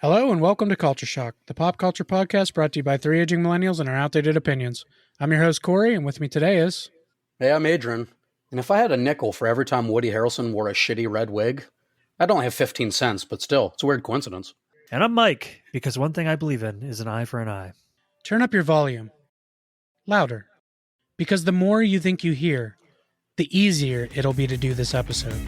Hello and welcome to Culture Shock, the pop culture podcast brought to you by three aging millennials and our outdated opinions. I'm your host, Corey, and with me today is... Hey, I'm Adrian. And if I had a nickel for every time Woody Harrelson wore a shitty red wig, I'd only have 15 cents, but still, it's a weird coincidence. And I'm Mike, because one thing I believe in is an eye for an eye. Turn up your volume. Louder. Because the more you think you hear, the easier it'll be to do this episode.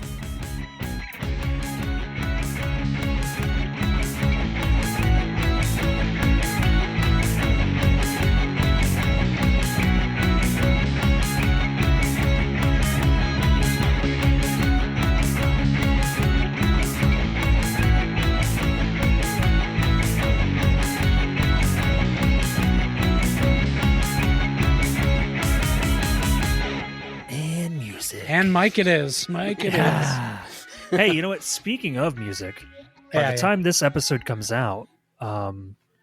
And Mike it is. Mike it is. Hey, you know what? Speaking of music, by the time this episode comes out,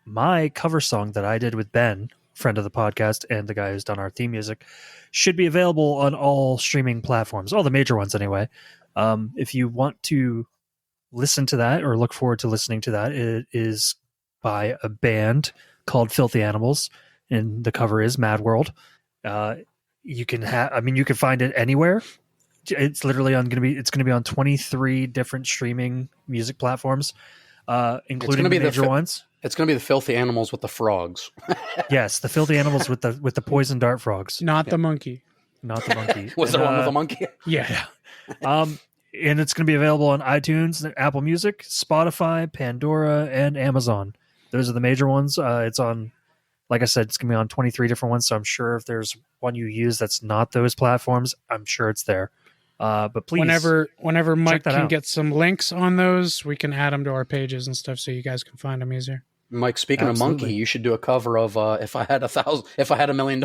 my cover song that I did with Ben, friend of the podcast, and the guy who's done our theme music, should be available on all streaming platforms, all the major ones anyway. If you want to listen to that or look forward to listening to that, it is by a band called Filthy Animals, and the cover is Mad World. You can you can find it anywhere. It's literally going to be on 23 different streaming music platforms, including the major ones. It's going to be the Filthy Animals with the frogs. Yes, the Filthy Animals with the poison dart frogs. Not the monkey. Not the monkey. Was there one with a monkey? Yeah. And it's going to be available on iTunes, Apple Music, Spotify, Pandora, and Amazon. Those are the major ones. It's on, like I said, it's going to be on 23 different ones. So I'm sure if there's one you use that's not those platforms, I'm sure it's there. But please, whenever Mike can out. get some links on those, we can add them to our pages and stuff so you guys can find them easier. Mike, speaking Absolutely. of monkey, you should do a cover of If I Had $1 Million.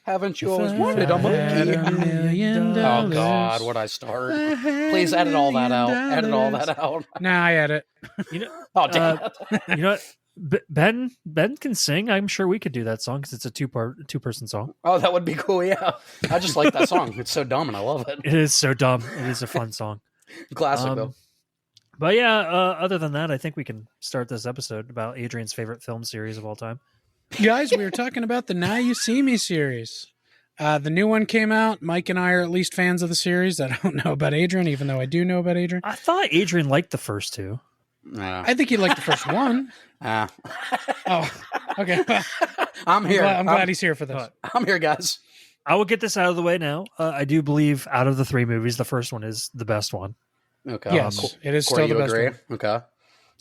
Haven't you always wanted a monkey? Oh God, what'd I start? Please edit all that out. Edit all that out. Nah, I edit. You know, Oh damn it. you know what? Ben can sing. I'm sure we could do that song because it's a two-person song. Oh, that would be cool. Yeah, I just like that song. It's so dumb, and I love it. It is so dumb. It is a fun song. Classic though. But yeah, other than that, I think we can start this episode about Adrian's favorite film series of all time. Guys, we were talking about the Now You See Me series. The new one came out. Mike and I are at least fans of the series. I don't know about Adrian, even though I do know about Adrian. I thought Adrian liked the first two. Yeah. I think he liked the first one. Oh, okay. Well, I'm here. I'm glad he's here for this. I'm here, guys. I will get this out of the way now. I do believe out of the three movies, the first one is the best one. Okay. Yes, it is Corey, still the best agree? one. Okay.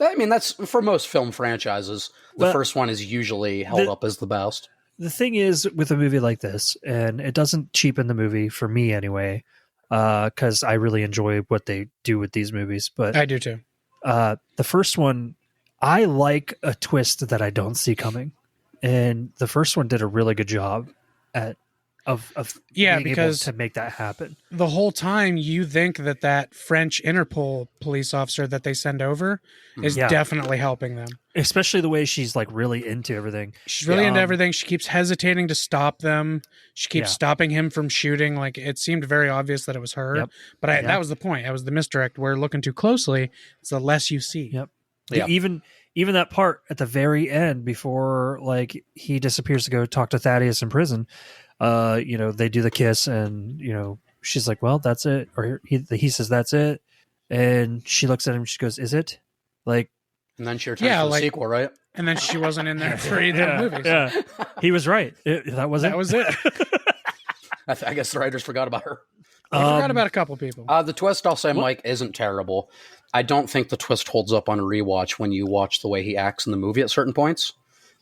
I mean, that's for most film franchises. The first one is usually held up as the best. The thing is with a movie like this, and it doesn't cheapen the movie for me anyway, because I really enjoy what they do with these movies. But I do too. The first one, I like a twist that I don't see coming, and the first one did a really good job of being because able to make that happen. The whole time you think that French Interpol police officer that they send over is definitely helping them. Especially the way she's like really into everything. She's really into everything. She keeps hesitating to stop them. She keeps stopping him from shooting. Like it seemed very obvious that it was her. Yep. But that was the point. That was the misdirect. We're looking too closely. It's the less you see. Yep. Yeah. Even that part at the very end before like he disappears to go talk to Thaddeus in prison, they do the kiss and, she's like, well, that's it. Or he says, that's it. And she looks at him. She goes, is it? Like, and then she returns for the sequel, right? And then she wasn't in there for either movies. Yeah. He was right. That was it. I guess the writers forgot about her. I forgot about a couple people. The twist, I'll say, Mike, isn't terrible. I don't think the twist holds up on a rewatch when you watch the way he acts in the movie at certain points.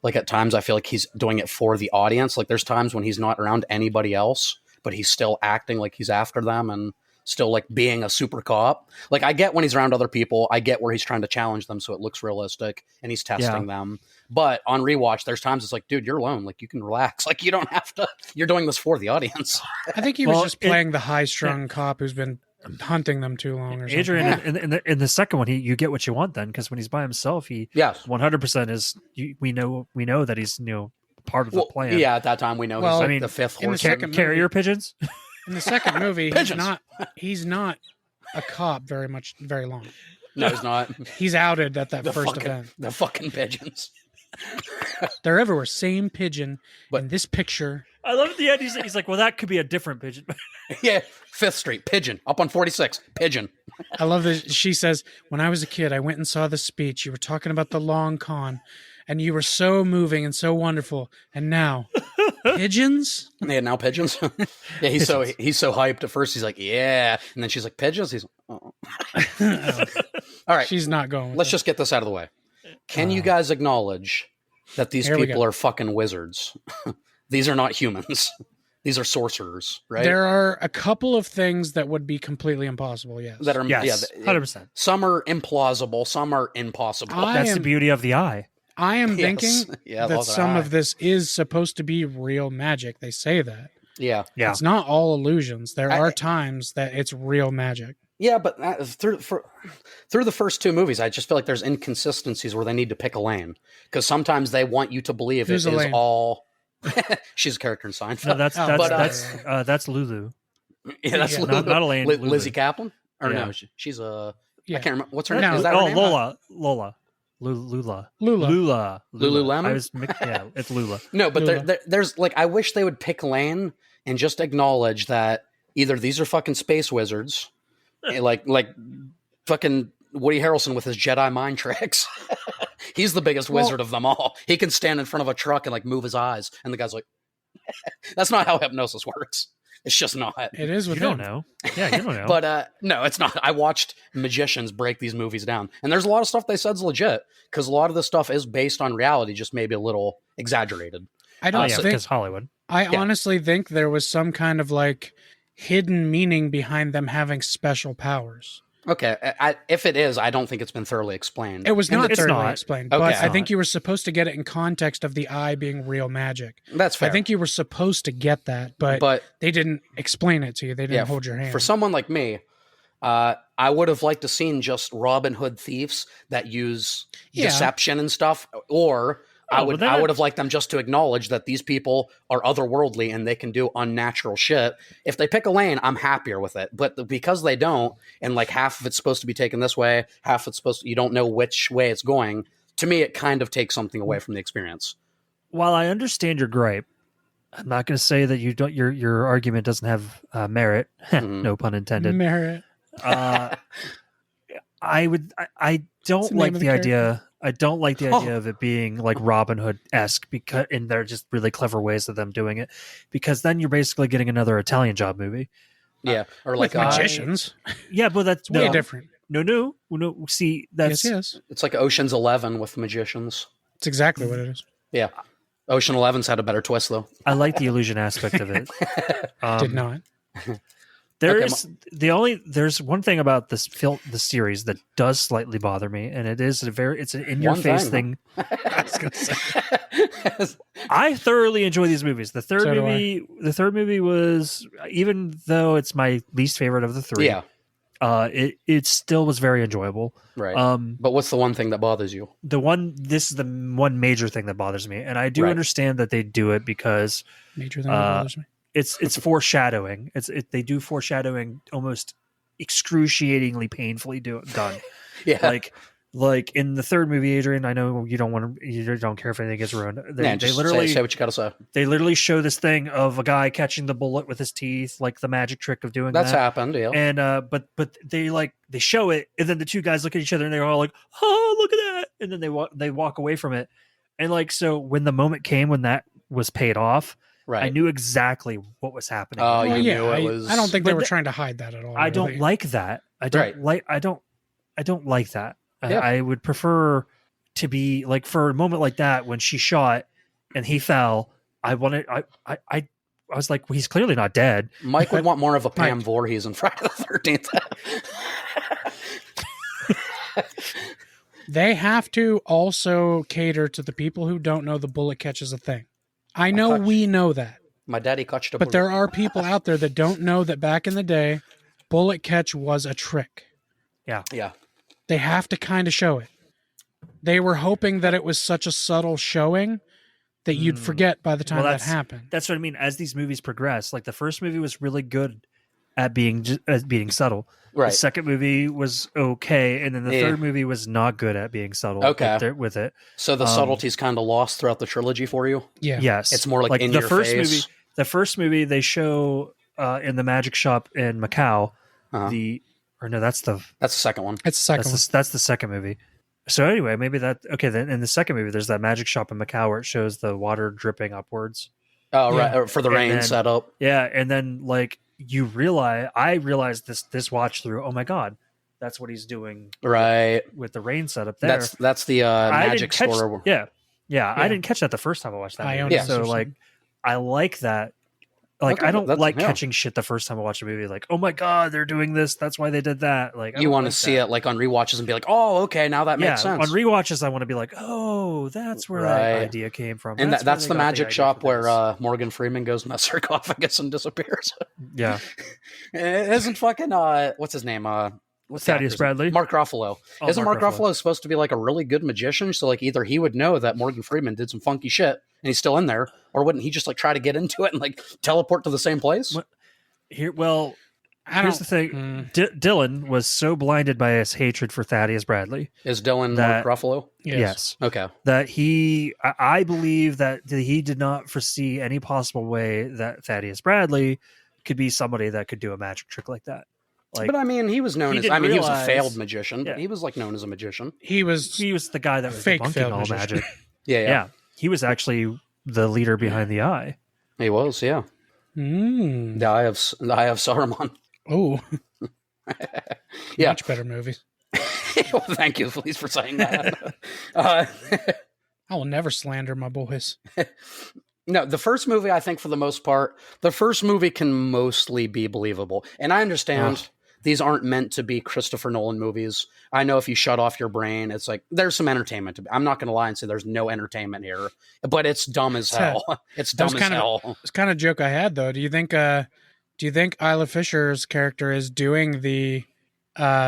Like at times I feel like he's doing it for the audience. Like there's times when he's not around anybody else, but he's still acting like he's after them and still like being a super cop. Like I get when he's around other people, I get where he's trying to challenge them so it looks realistic and he's testing them. But on rewatch, there's times it's like, dude, you're alone. Like you can relax. Like you don't have to, you're doing this for the audience. I think he was just playing the high-strung cop who's been hunting them too long or something. Adrian, in the second one, you get what you want then, because when he's by himself, he 100% is. We know that he's part of the plan. Yeah, at that time we know he's the fifth horse. Carrier pigeons. In the second movie, he's not a cop very long. No, he's not. He's outed at that The first fucking, event. the fucking pigeons. They're everywhere. Same pigeon But- in this picture. I love at the end. He's like, well, that could be a different pigeon. Yeah, 5th Street, pigeon. Up on 46, pigeon. I love that she says, when I was a kid, I went and saw the speech. You were talking about the long con, and you were so moving and so wonderful. And now, pigeons? Yeah, now pigeons. Yeah, he's so hyped at first. He's like, yeah, and then she's like, pigeons. He's like, oh. All right. She's not going with Let's it. just get this out of the way. Can you guys acknowledge that these Here we people go. are fucking wizards? These are not humans. These are sorcerers, right? There are a couple of things that would be completely impossible, yes. that are Yes, yeah, 100%. Some are implausible, some are impossible. That's the beauty of the eye. I am Yes. thinking Yeah, that those are some high. of this is supposed to be real magic. They say that. Yeah, Yeah. It's not all illusions. There I- are times that it's real magic. yeah, but through the first 2 movies, I just feel like there's inconsistencies where they need to pick a lane because sometimes they want you to believe Who's it is Elaine? all. She's a character in Seinfeld. No, that's Oh, that's Lulu. Yeah, that's Yeah. Not Elaine. Lulu. Lizzie Kaplan. Or Yeah. no, she's a. Yeah. I can't remember what's her No. name. Is that her Oh, name? Lula. Lula. Lula. Lululemon? I was yeah, it's Lula. No, but Lula. there's like I wish they would pick a lane and just acknowledge that either these are fucking space wizards, like fucking Woody Harrelson with his Jedi mind tricks. He's the biggest wizard of them all. He can stand in front of a truck and like move his eyes, and the guy's like, "That's not how hypnosis works. It's just not." It is with You don't him. know. Yeah, you don't know. But no, it's not. I watched magicians break these movies down, and there's a lot of stuff they said's legit because a lot of this stuff is based on reality, just maybe a little exaggerated. I oh, don't yeah, think. because Hollywood. I yeah. honestly think there was some kind of like hidden meaning behind them having special powers. Okay, if it is, I don't think it's been thoroughly explained. It was And not it's thoroughly not. explained, Okay. but It's I think not. you were supposed to get it in context of the eye being real magic. That's fair. I think you were supposed to get that, but they didn't explain it to you. They didn't Yeah, hold your hand. for someone like me, I would have liked to seen just Robin Hood thieves that use Yeah. deception and stuff, or I Oh, would well, then have liked them just to acknowledge that these people are otherworldly and they can do unnatural shit. If they pick a lane, I'm happier with it. But because they don't, and like half of it's supposed to be taken this way, half it's supposed to, you don't know which way it's going. To me, it kind of takes something away from the experience. While I understand your gripe, I'm not going to say that you don't. Your argument doesn't have merit. Mhm. No pun intended. Merit. I don't It's the like name of the the idea. I don't like the Oh. idea of it being like Robin Hood esque because, and they're just really clever ways of them doing it. Because then you're basically getting another Italian Job movie. Yeah, or Like like magicians. Yeah, but that's It's way no, different. no. See, that's Yes. it's like Ocean's 11 with magicians. It's exactly what it is. Yeah, Ocean 11's had a better twist though. I like the illusion aspect of it. Did not. There's one thing about the series that does slightly bother me, and it's an in your One face thing, thing. I was gonna say. I thoroughly enjoy these movies. The third So do movie was, even though it's my least favorite of the three, Yeah, it still was very enjoyable. right. Um, But what's the one thing that bothers you? this is the one major thing that bothers me, and I do Right. understand that they do it because Major thing that bothers me. it's foreshadowing. They do foreshadowing almost excruciatingly painfully done. Yeah, Like in the third movie, Adrian, I know you don't care if anything gets ruined. They just literally say what you got to say. they literally show this thing of a guy catching the bullet with his teeth, like the magic trick of doing That's that. happened. Yeah, And but they show it, and then the two guys look at each other and they're all like, "Oh, look at that!" And then they walk away from it. And like, so when the moment came when that was paid off, right. I knew exactly what was happening. Oh, Well, you yeah, knew it was. I don't think they But were trying to hide that at all. I don't really. like that. I don't like that. Yeah. I would prefer to be like, for a moment like that when she shot and he fell. I was like, well, he's clearly not dead. Mike would want more of a Pam Mike. Voorhees in Friday the 13th. They have to also cater to the people who don't know the bullet catch is a thing. I know catch. we know that, My daddy catched a but there are people out there that don't know that back in the day, bullet catch was a trick. Yeah, They have to kind of show it. They were hoping that it was such a subtle showing that you'd forget by the time Well, that that's- happened. That's what I mean. As these movies progress, like the first movie was really good at being subtle. Right. The second movie was okay, and then the third movie was not good at being subtle with it. So the subtlety's kind of lost throughout the trilogy for you? Yeah. Yes. It's more like in the your first face. movie. The first movie they show in the magic shop in Macau. That's the second one. It's the second one. That's the second movie. So anyway, maybe that then in the second movie there's that magic shop in Macau where it shows the water dripping upwards. Oh, right, for the rain setup. Yeah, and then like I realized this watch through. Oh my god, that's what he's doing. Right, with the rain setup there. That's the magic store. Yeah. I didn't catch that the first time I watched that. Movie. So like, I like that. Like, I don't like catching shit the first time I watch a movie. Like, oh my god, they're doing this. That's why they did that. Like, you want to see it like on rewatches and be like, oh, okay, now that makes sense. On rewatches, I want to be like, oh, that's where that idea came from. And that's the magic shop where Morgan Freeman goes in the sarcophagus and disappears. Yeah, it isn't fucking what's his name? What's Thaddeus Bradley? Mark Ruffalo. Isn't Mark Ruffalo supposed to be like a really good magician? So like either he would know that Morgan Freeman did some funky shit and he's still in there, or wouldn't he just like try to get into it and like teleport to the same place? Here's the thing. Dylan was so blinded by his hatred for Thaddeus Bradley. Is Dylan Mark Ruffalo? Yes. Okay. That I believe that he did not foresee any possible way that Thaddeus Bradley could be somebody that could do a magic trick like that. Like, but I mean, he was known as. I mean, he was a failed magician. But he was like known as a magician. He was the guy that was fake debunking all magic. Yeah. He was actually the leader behind the Eye. He was, yeah. The Eye of Saruman. Oh, yeah, much better movie. Well, thank you, please, for saying that. I will never slander my boys. No, the first movie, I think, for the most part, the first movie can mostly be believable. And I understand these aren't meant to be Christopher Nolan movies. I know if you shut off your brain, it's like, there's some entertainment. I'm not going to lie and say there's no entertainment here, but it's dumb as hell. It's dumb as hell. It's kind of a joke I had, though. Do you think Isla Fisher's character is doing the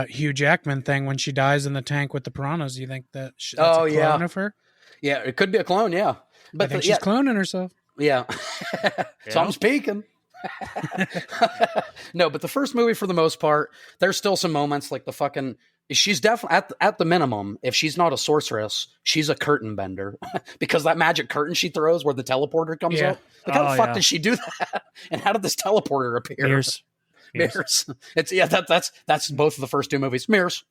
Hugh Jackman thing when she dies in the tank with the piranhas? Do you think that's a clone of her? Yeah, it could be a clone, yeah. But I think she's cloning herself. Yeah. So I'm speaking. No, but the first movie, for the most part, there's still some moments like the fucking... She's definitely, at the minimum, if she's not a sorceress, she's a curtain bender. Because that magic curtain she throws where the teleporter comes up. Like, how the fuck did she do that? And how did this teleporter appear? Mirrors. It's that's both of the first two movies. Mirrors.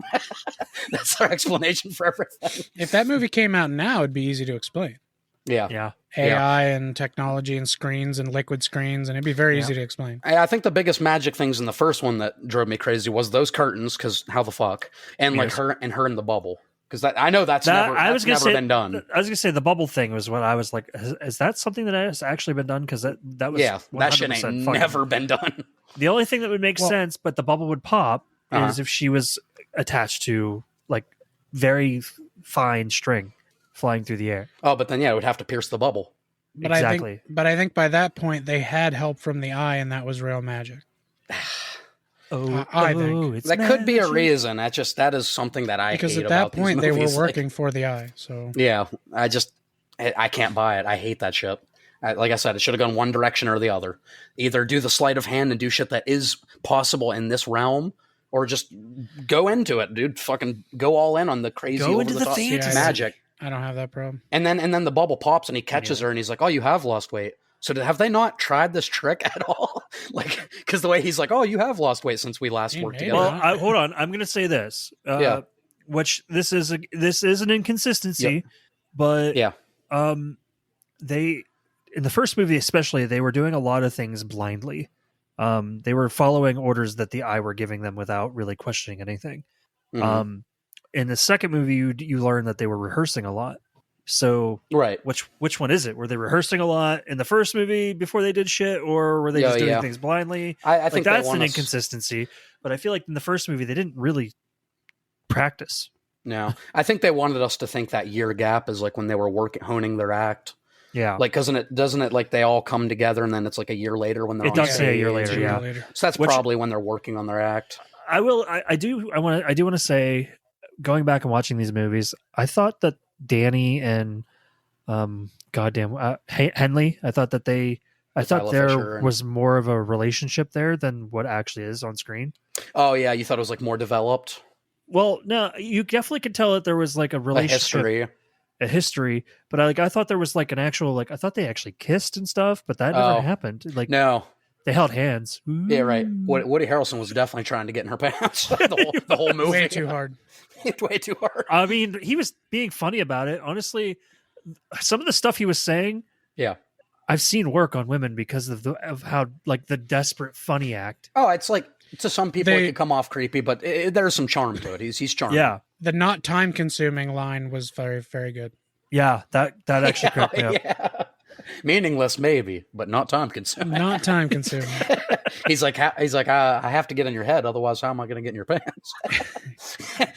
That's our explanation for everything. If that movie came out now, it'd be easy to explain. Yeah. AI and technology and screens and liquid screens, and it'd be very easy to explain. I think the biggest magic things in the first one that drove me crazy was those curtains, because how the fuck, and like her in the bubble, because I know that's never been done. I was gonna say the bubble thing was what I was like. Is that something that has actually been done? Because that was that shit ain't never been done. The only thing that would make sense, but the bubble would pop, is if she was attached to like very fine string flying through the air. Oh, but then it would have to pierce the bubble. But exactly. I think by that point they had help from the Eye, and that was real magic. I think that could be a reason. That is something that I hate because at about that point these they movies. were working for the Eye. So yeah, I can't buy it. I hate that shit. Like I said, it should have gone one direction or the other. Either do the sleight of hand and do shit that is possible in this realm, or just go into it, dude. Fucking go all in on the crazy over the top magic. I don't have that problem. And then the bubble pops and he catches her and he's like, "Oh, you have lost weight." So have they not tried this trick at all? Like, because the way he's like, "Oh, you have lost weight since we last worked together." Well, hold on. I'm going to say this. Which this is an inconsistency, but they in the first movie especially they were doing a lot of things blindly. They were following orders that the Eye were giving them without really questioning anything. Mm-hmm. In the second movie, you learn that they were rehearsing a lot. So, which one is it? Were they rehearsing a lot in the first movie before they did shit, or were they just doing things blindly? I think that's an inconsistency. But I feel like in the first movie, they didn't really practice. No, I think they wanted us to think that year gap is like when they were honing their act. Yeah, like doesn't it like they all come together and then it's like a year later when they're it does say a year later. Yeah, so that's probably when they're working on their act. I do want to say, going back and watching these movies, I thought that Danny and Henley, I thought that they I thought Isla there Fisher was more of a relationship there than what actually is on screen. Oh yeah, you thought it was like more developed. Well, no, you definitely could tell that there was like a relationship, a history. But I thought there was like an actual, like, I thought they actually kissed and stuff, but that never happened. Like, no, they held hands. Ooh. Yeah, right. Woody Harrelson was definitely trying to get in her pants the whole movie. Way too hard. Way too hard. I mean, he was being funny about it. Honestly, some of the stuff he was saying, yeah, I've seen work on women because of how like the desperate funny act. Oh, it's like to some people it could come off creepy, but there's some charm to it. He's charming. Yeah, the not time consuming line was very, very good. Yeah, that actually cracked me up. Yeah. Meaningless, maybe, but not time consuming. Not time consuming. he's like, I have to get in your head, otherwise, how am I going to get in your pants?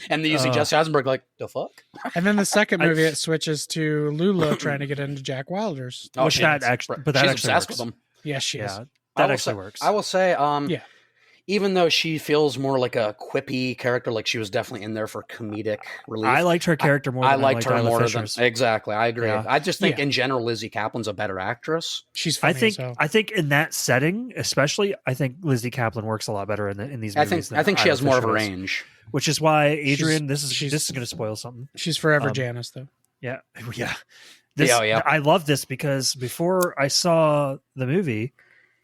And they using Jesse Eisenberg, like, the fuck? And then the second movie, it switches to Lula trying to get into Jack Wilder's. Oh, that actually, but that she's actually obsessed works. with him. Yes, she is. That actually works. I will say, yeah. Even though she feels more like a quippy character, like she was definitely in there for comedic relief. I liked her character more. I than liked her Isla more Fisher's. than exactly. I agree. Yeah. I just think in general, Lizzie Kaplan's a better actress. She's funny. I think in that setting, especially, I think Lizzie Kaplan works a lot better in these movies. I think she has more of a range, which is why Adrian. This is going to spoil something. She's forever Janice, though. Yeah, yeah. I love this because before I saw the movie.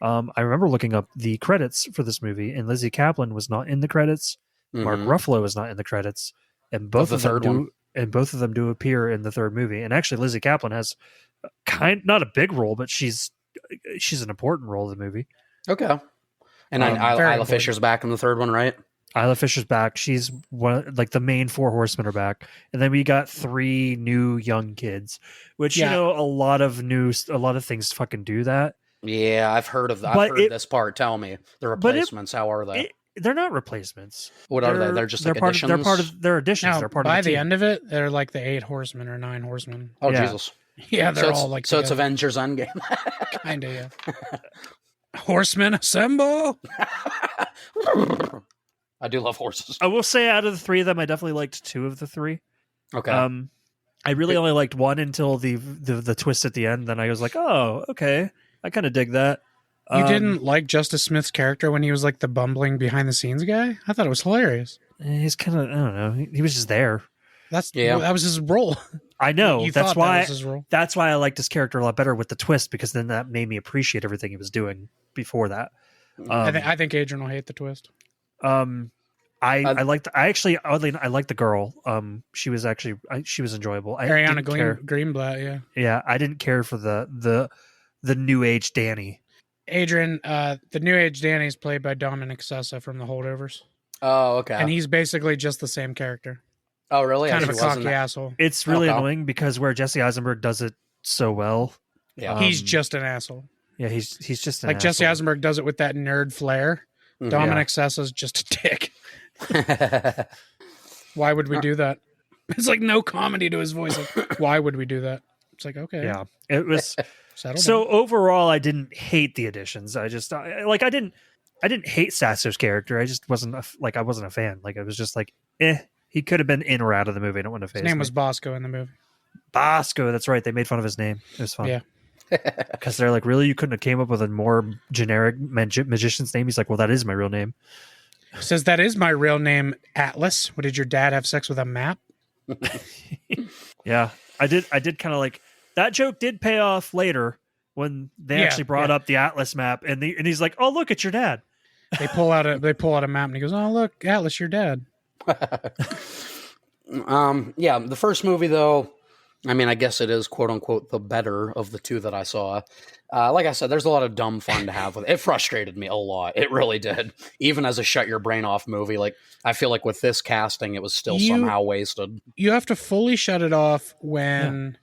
I remember looking up the credits for this movie, and Lizzie Kaplan was not in the credits. Mark Ruffalo was not in the credits, and both of them do appear in the third movie. And actually, Lizzie Kaplan has not a big role, but she's an important role in the movie. Okay, and Isla Fisher's back in the third one, right? Isla Fisher's back. She's like the main four horsemen are back, and then we got 3 new young kids, which a lot of things fucking do that. Yeah, I've heard of that. I've heard this part. Tell me the replacements. How are they? They're not replacements. What are they? They're just like additions? They're part of their additions. Now, they're part by of the end of it, they're like the 8 horsemen or 9 horsemen. Oh, Jesus. Yeah, they're all like so. It's Avengers Endgame. Kinda, yeah. Horsemen assemble. I do love horses. I will say, out of the 3 of them, I definitely liked 2 of the 3. Okay. I really only liked 1 until the twist at the end. Then I was like, oh, okay. I kind of dig that. You didn't like Justice Smith's character when he was like the bumbling behind the scenes guy? I thought it was hilarious. He's kind of, I don't know. He was just there. That was his role. I know. That's why. That was his role. That's why I liked his character a lot better with the twist, because then that made me appreciate everything he was doing before that. I think Adrian will hate the twist. I liked. I liked the girl. She was enjoyable. Ariana Greenblatt. Yeah. I didn't care for the new age Danny. Adrian, the new age Danny is played by Dominic Sessa from The Holdovers. Oh, okay. And he's basically just the same character. Oh, really? Kind of a cocky asshole. It's really annoying because where Jesse Eisenberg does it so well. Yeah, he's just an asshole. Yeah, he's just an like asshole. Jesse Eisenberg does it with that nerd flair. Dominic Sessa's just a dick. Why would we do that? It's like no comedy to his voice. Like, why would we do that? It's like, okay. Yeah, it was. So overall, I didn't hate the additions. I didn't hate Sasso's character. I just wasn't I wasn't a fan. Like, it was just like, he could have been in or out of the movie. I don't want to face. His name was Bosco in the movie. Bosco, that's right. They made fun of his name. It was fun. Yeah. Because they're like, really? You couldn't have came up with a more generic magician's name? He's like, well, that is my real name. He says, that is my real name, Atlas. What, did your dad have sex with a map? Yeah. I did kind of like, that joke did pay off later when they actually brought up the Atlas map, and he's like, oh, look, it's your dad. They pull out a map, and he goes, oh, look, Atlas, your dad. Yeah, the first movie, though, I mean, I guess it is, quote unquote, the better of the 2 that I saw. Like I said, there's a lot of dumb fun to have with it. It frustrated me a lot. It really did. Even as a shut your brain off movie, like, I feel like with this casting, it was still somehow wasted. You have to fully shut it off when,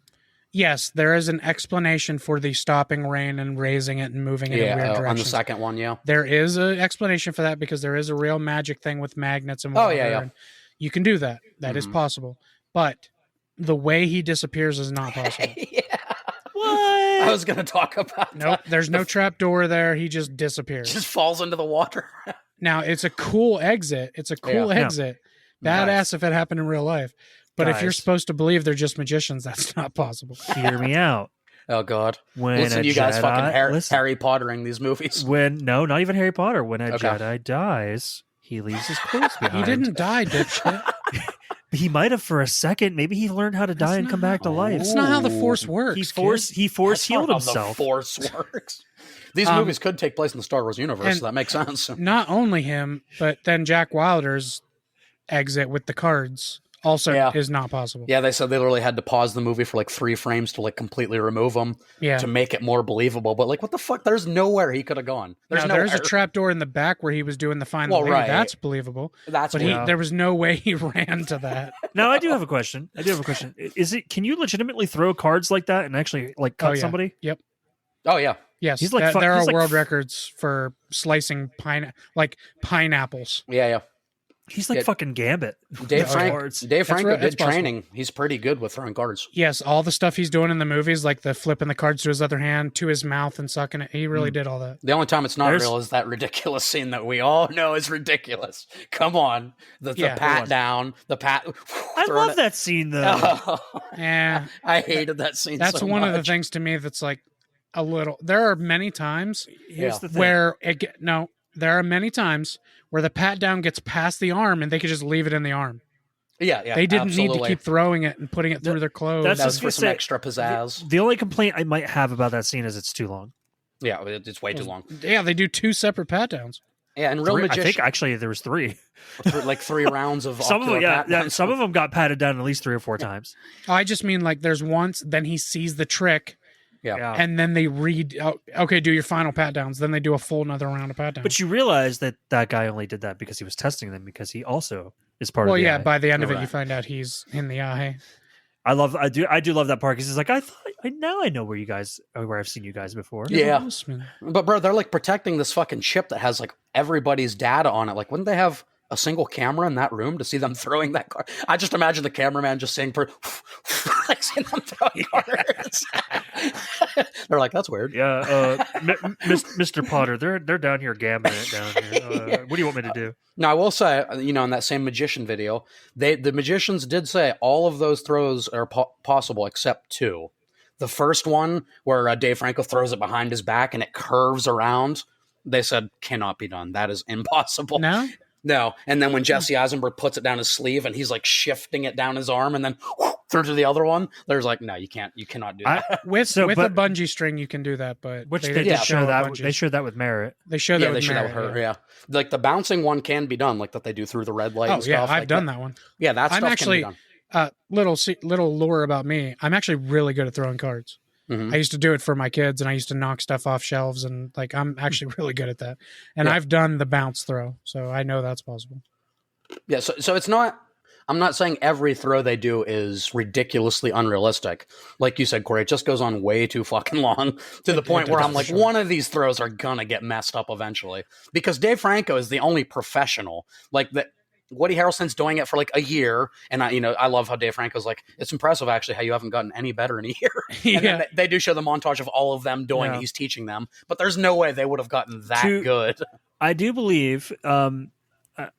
yes, there is an explanation for the stopping rain and raising it and moving it in weird directions. On the second one, yeah. There is an explanation for that because there is a real magic thing with magnets and water. Oh, yeah. And you can do that. That is possible. But the way he disappears is not possible. What? I was going to talk about that. There's no trap door there. He just disappears. Just falls into the water. Now, it's a cool exit. Badass nice. If it happened in real life. But if you're supposed to believe they're just magicians, that's not possible. Hear me out. Oh God! When Listen, a you guys Jedi, fucking listen, Harry Pottering these movies. no, not even Harry Potter. When a Okay. Jedi dies, he leaves his clothes behind. He didn't die, dipshit. He might have for a second. Maybe he learned how to die and come back to life. That's not how the Force works. He force healed That's not how himself. The Force works. These movies could take place in the Star Wars universe, so that makes sense. Not only him, but then Jack Wilder's exit with the cards also is not possible. Yeah, they said they literally had to pause the movie for like 3 frames to like completely remove them to make it more believable. But like, what the fuck? There's nowhere he could have gone. There's a trapdoor in the back where he was doing the final lady. Right. That's believable. That's there was no way he ran to that. Now I do have a question. Is it? Can you legitimately throw cards like that and actually like cut somebody? Yep. Oh yeah. Yes. He's like there are like world records for slicing pineapples. Yeah. He's like fucking Gambit. Dave Franco did training. He's pretty good with throwing cards. Yes, all the stuff he's doing in the movies, like the flipping the cards to his other hand, to his mouth and sucking it, he really did all that. The only time it's not real is that ridiculous scene that we all know is ridiculous. Come on. The pat down, the pat. I love that scene, though. Yeah. I hated that scene That's so one much. of the things to me that's like a little... There are many times Here's the thing. where there are many times where the pat down gets past the arm and they could just leave it in the arm. Yeah. They didn't need to keep throwing it and putting it through their clothes. That was for some extra pizzazz. The only complaint I might have about that scene is it's too long. Yeah, it's way too long. Yeah, they do 2 separate pat downs. Yeah, and Real Magician... I think actually there was 3. Like 3 rounds of some of them, pat downs. some of them got patted down at least 3 or 4 times. I just mean like there's once, then he sees the trick. Yeah. And then they read, okay, do your final pat downs. Then they do a full another round of pat downs. But you realize that guy only did that because he was testing them, because he also is part of the eye. By the end of it, you find out he's in the eye. I do love that part, because he's like, I know where I've seen you guys before. Yeah. But bro, they're like protecting this fucking chip that has like everybody's data on it. Like, wouldn't they have a single camera in that room to see them throwing that card? I just imagine the cameraman just saying like seeing them throwing cards. They're like, that's weird. Yeah, Mr. Potter, they're down here gambling it down here. What do you want me to do? Now, I will say, in that same magician video, the magicians did say all of those throws are possible except 2. The first one, where Dave Franco throws it behind his back and it curves around, they said cannot be done. That is impossible. No. And then when Jesse Eisenberg puts it down his sleeve and he's like shifting it down his arm and then through to the other one, there's like, no, you cannot do that. With a bungee string, you can do that, but which they did show that. They showed that with Merritt. They showed that with her. Yeah. Like the bouncing one can be done, like that they do through the red light. And stuff. I've done that one. Yeah, that stuff actually, can be done. Little lore about me. I'm actually really good at throwing cards. I used to do it for my kids, and I used to knock stuff off shelves, and like I'm actually really good at that. And I've done the bounce throw, so I know that's possible. Yeah, so it's not. I'm not saying every throw they do is ridiculously unrealistic. Like you said, Corey, it just goes on way too fucking long to the point where I'm like, one of these throws are gonna get messed up eventually. Because Dave Franco is the only professional. Like that. Woody Harrelson's doing it for like a year, and I love how Dave Franco's like, it's impressive actually how you haven't gotten any better in a year. And then they do show the montage of all of them doing it. He's teaching them, but there's no way they would have gotten that good. I do believe, and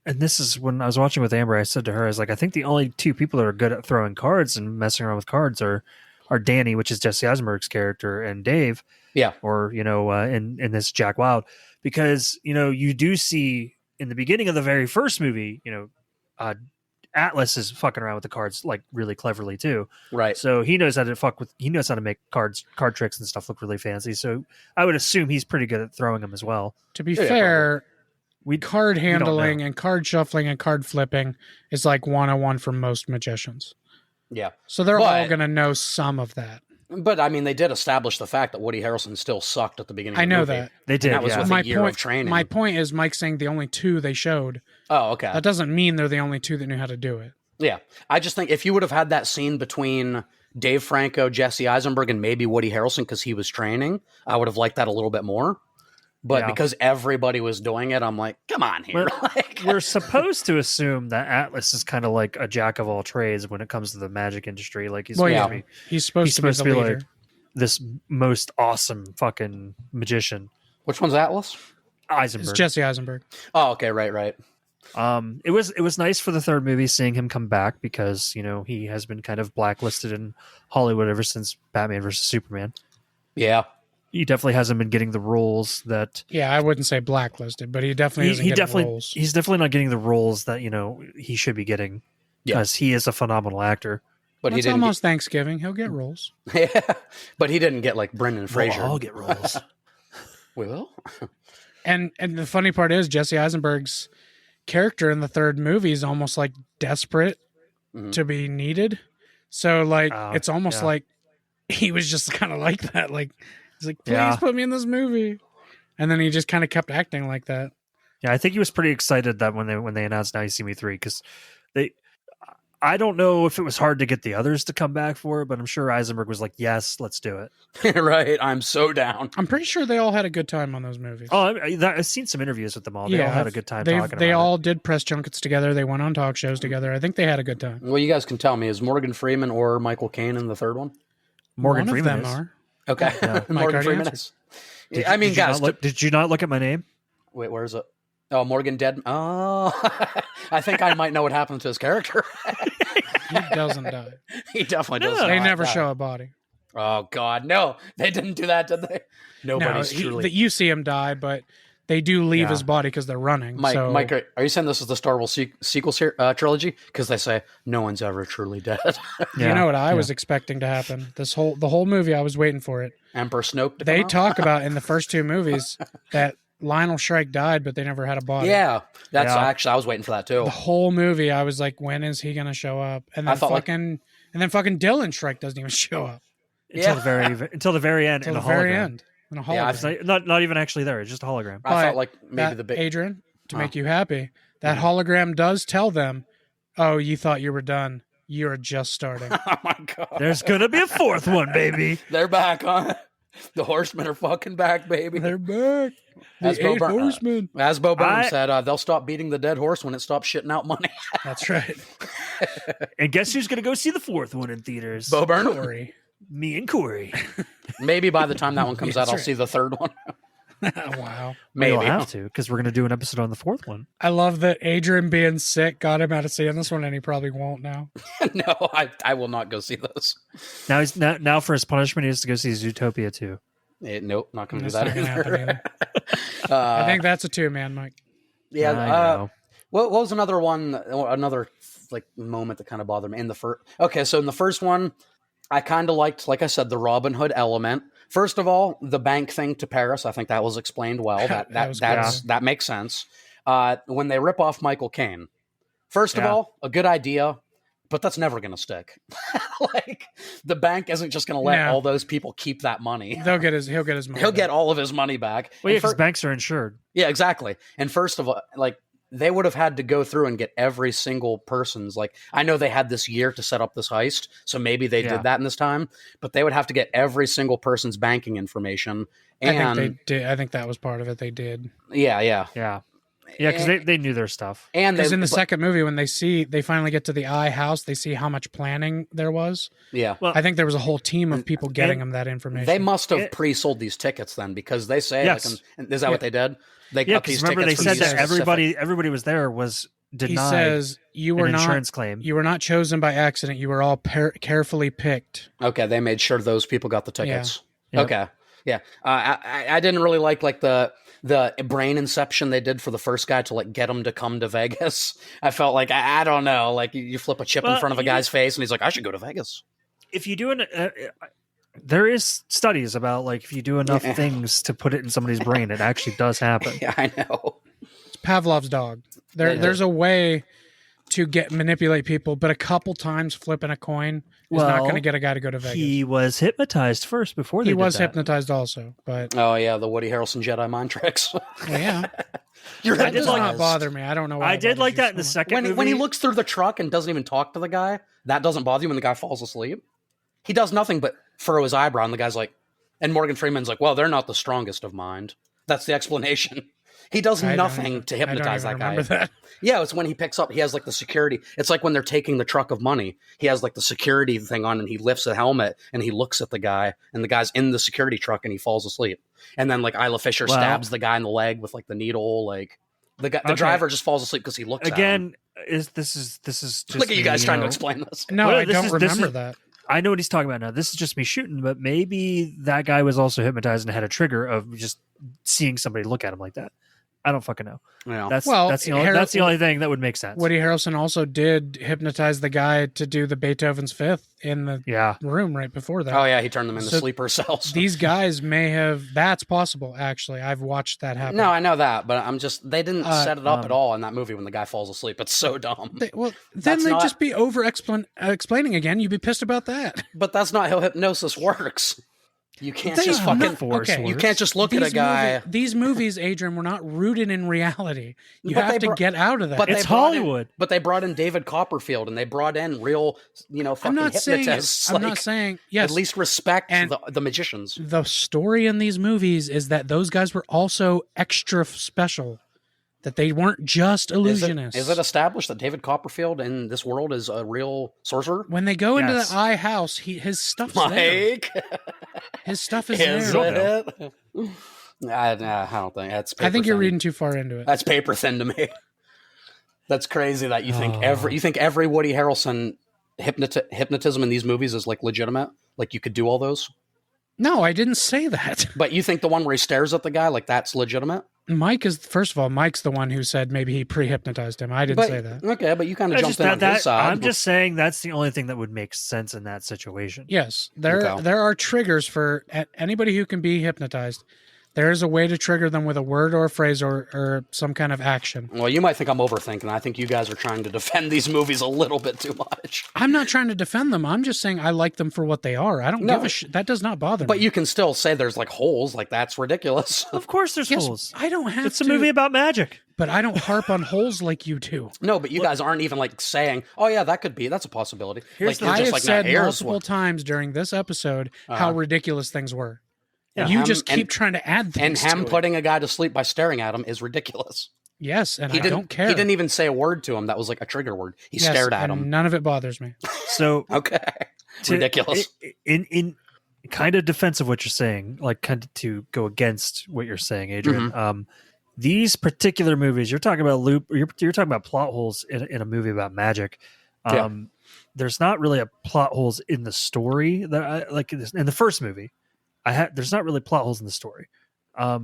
this is when I was watching with Amber, I said to her, I was like, I think the only 2 people that are good at throwing cards and messing around with cards are Danny, which is Jesse Eisenberg's character, and Dave. Yeah. Or, in this Jack Wild, because, you do see in the beginning of the very first movie, Atlas is fucking around with the cards like really cleverly too. Right. So he knows how to make card tricks and stuff look really fancy. So I would assume he's pretty good at throwing them as well. To be fair, card handling and card shuffling and card flipping is like 101 for most magicians. Yeah. So they're all going to know some of that. But I mean, they did establish the fact that Woody Harrelson still sucked at the beginning. I know of the movie. that they did. And that was with a year of training. My point is, Mike saying the only 2 they showed. Oh, okay. That doesn't mean they're the only 2 that knew how to do it. Yeah, I just think if you would have had that scene between Dave Franco, Jesse Eisenberg, and maybe Woody Harrelson because he was training, I would have liked that a little bit more. But because everybody was doing it, I'm like, come on here. We're supposed to assume that Atlas is kind of like a jack of all trades when it comes to the magic industry. Like he's supposed to be the leader. Like this most awesome fucking magician. Which one's Atlas? Eisenberg. It's Jesse Eisenberg. Oh, okay, right. It was nice for the third movie seeing him come back because he has been kind of blacklisted in Hollywood ever since Batman versus Superman. Yeah. He definitely hasn't been getting the roles that. Yeah, I wouldn't say blacklisted, but he definitely isn't getting roles. He's definitely not getting the roles that he should be getting because he is a phenomenal actor. But it's almost Thanksgiving. He'll get roles. Yeah, but he didn't get like Brendan Fraser. We'll all get roles. We will. And the funny part is Jesse Eisenberg's character in the third movie is almost like desperate to be needed. So like it's almost like he was just kind of like that. Like he's like, please put me in this movie. And then he just kind of kept acting like that. Yeah, I think he was pretty excited that when they announced Now You See Me 3 because I don't know if it was hard to get the others to come back for it, but I'm sure Eisenberg was like, yes, let's do it. Right. I'm so down. I'm pretty sure they all had a good time on those movies. Oh, I've seen some interviews with them all. They all had a good time talking about it. They all did press junkets together. They went on talk shows together. I think they had a good time. Well, you guys can tell me, is Morgan Freeman or Michael Caine in the third one? Morgan Freeman of them are. Okay. Yeah. Morgan Freeman is. I mean, guys. Did you not look at my name? Wait, where is it? Oh, Morgan Dead. Oh, I think I might know what happened to his character. He doesn't die. He definitely doesn't. They never show a body. Oh, God. No, they didn't do that, did they? Nobody's truly. You see him die, but they do leave his body because they're running. Mike, are you saying this is the Star Wars sequel trilogy? Because they say no one's ever truly dead. You know what I was expecting to happen? The whole movie, I was waiting for it. Emperor Snoke. They talk about in the first two movies that Lionel Shrike died, but they never had a body. Yeah, actually I was waiting for that too. The whole movie, I was like, when is he going to show up? And then fucking Dylan Shrike doesn't even show up until the very end. Until the very end. In a hologram. Yeah, it's not even actually there. It's just a hologram. I felt like maybe the big Adrian, to make you happy, that hologram does tell them, "Oh, you thought you were done. You're just starting." Oh my God! There's gonna be a fourth one, baby. They're back, huh? The Horsemen are fucking back, baby. They're back. As Bo Burnham said, they'll stop beating the dead horse when it stops shitting out money. That's right. And guess who's going to go see the fourth one in theaters? Bo Burnham. Corey. Me and Corey. Maybe by the time that one comes out, I'll see the third one. Wow. Maybe. We'll have to, because we're going to do an episode on the fourth one. I love that Adrian being sick got him out of seeing this one, and he probably won't now. No, I will not go see those. Now for his punishment, he has to go see Zootopia 2. Nope, not going to do that either. I think that's a 2, man, Mike. Yeah. What was another one? Another like moment that kind of bothered me in the first. Okay, so in the first one, I kind of liked, like I said, the Robin Hood element. First of all, the bank thing to Paris. I think that was explained well. That makes sense. When they rip off Michael Caine, first of all, a good idea. But that's never going to stick. Like the bank isn't just going to let all those people keep that money. He'll get his money. He'll get all of his money back. Well, yeah, because banks are insured. Yeah, exactly. And first of all, like they would have had to go through and get every single person's. Like I know they had this year to set up this heist, so maybe they did that in this time. But they would have to get every single person's banking information. And I think they did. I think that was part of it. They did. Yeah, because they knew their stuff. And in the second movie, when they finally get to the I house, they see how much planning there was. Yeah. Well, I think there was a whole team of people getting them that information. They must have pre-sold these tickets then, because they say, is that what they did? They cut these remember tickets. They said that everybody was there was denied. He says you were an insurance claim. You were not chosen by accident. You were all carefully picked. Okay, they made sure those people got the tickets. Yeah. Yep. Okay. Yeah. I didn't really like the brain inception they did for the first guy to like get him to come to Vegas. I felt like, I don't know, like you flip a chip in front of a guy's face and he's like, I should go to Vegas. If you do there is studies about like if you do enough things to put it in somebody's brain, it actually does happen. Yeah, I know. It's Pavlov's dog. There's a way to manipulate people, but a couple times flipping a coin is not going to get a guy to go to Vegas. He was hypnotized first before he was hypnotized also, but oh yeah, the Woody Harrelson Jedi mind tricks. Well, yeah. That does not bother me. I don't know why. I did like that in the second movie. When he looks through the truck and doesn't even talk to the guy, that doesn't bother you when the guy falls asleep. He does nothing but furrow his eyebrow, and the guy's like, and Morgan Freeman's like, well, they're not the strongest of mind. That's the explanation. He does nothing to hypnotize that guy. That. Yeah, it's when he picks up, he has like the security. It's like when they're taking the truck of money. He has like the security thing on and he lifts the helmet and he looks at the guy and the guy's in the security truck and he falls asleep. And then like Isla Fisher stabs the guy in the leg with like the needle. Like the driver just falls asleep because he looks at him. This is just look at you guys trying to explain this. No, I don't remember that. I know what he's talking about now. This is just me shooting, but maybe that guy was also hypnotized and had a trigger of just seeing somebody look at him like that. I don't fucking know. Yeah. That's the only thing that would make sense. Woody Harrelson also did hypnotize the guy to do the Beethoven's Fifth in the room right before that. Oh yeah, he turned them into sleeper cells. These guys may have. That's possible. Actually, I've watched that happen. No, I know that, but they didn't set it up at all in that movie when the guy falls asleep. It's so dumb. Then they'd just be over explaining again. You'd be pissed about that. But that's not how hypnosis works. You can't just fucking force. Okay. You can't just look at a guy. These movies, Adrian, were not rooted in reality. You have to get out of that. But it's Hollywood. But they brought in David Copperfield, and they brought in real, fucking hypnotists. I'm not saying yes. At least respect the magicians. The story in these movies is that those guys were also extra special. That they weren't just illusionists. Is it established that David Copperfield in this world is a real sorcerer? When they go into the eye house, his stuff's there. His stuff is there. I don't think that's. I think you're reading too far into it. That's paper thin to me. That's crazy that you think every Woody Harrelson hypnotism in these movies is like legitimate. Like you could do all those. No, I didn't say that. But you think the one where he stares at the guy, like that's legitimate? Mike's the one who said maybe he pre-hypnotized him. I didn't say that. Okay, but you kind of jumped in on his side. I'm just saying that's the only thing that would make sense in that situation. Yes, there are triggers for anybody who can be hypnotized. There is a way to trigger them with a word or a phrase or some kind of action. Well, you might think I'm overthinking. I think you guys are trying to defend these movies a little bit too much. I'm not trying to defend them. I'm just saying I like them for what they are. I don't give a shit. That does not bother me. But you can still say there's like holes. Like that's ridiculous. Of course there's holes. I don't have It's a movie about magic. But I don't harp on holes like you do. No, but you guys aren't even like saying, "Oh yeah, that's a possibility." I have said multiple times during this episode how ridiculous things were. Yeah, you just keep trying to add things. And him putting a guy to sleep by staring at him is ridiculous. Yes, and I don't care. He didn't even say a word to him. That was like a trigger word. He stared at him. None of it bothers me. So okay, ridiculous. In kind of defense of what you're saying, like kind of to go against what you're saying, Adrian. Mm-hmm. These particular movies, you're talking about you're talking about plot holes in a movie about magic. There's not really a plot holes in the story that I like in the first movie. There's not really plot holes in the story. Plot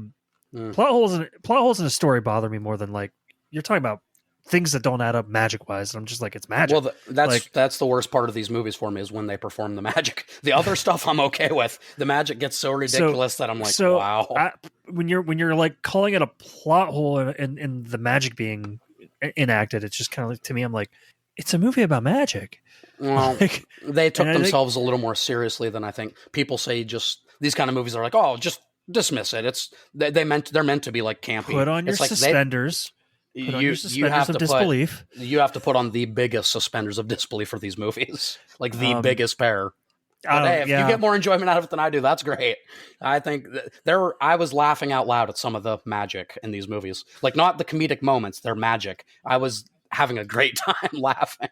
holes in a story bother me more than like you're talking about things that don't add up magic wise. And I'm just like, it's magic. Well, that's the worst part of these movies for me is when they perform the magic. The other stuff I'm okay with. The magic gets so ridiculous that I'm like, wow. When you're like calling it a plot hole in the magic being enacted, it's just kind of like, to me, I'm like, it's a movie about magic. Well, they took themselves a little more seriously than I think people say. Just these kind of movies are like, oh, just dismiss it. It's they're meant to be like campy. Put on your suspenders. You have to disbelief. You have to put on the biggest suspenders of disbelief for these movies, like the biggest pair. But hey, if you get more enjoyment out of it than I do, that's great. I think I was laughing out loud at some of the magic in these movies, like not the comedic moments. They're magic. I was having a great time laughing.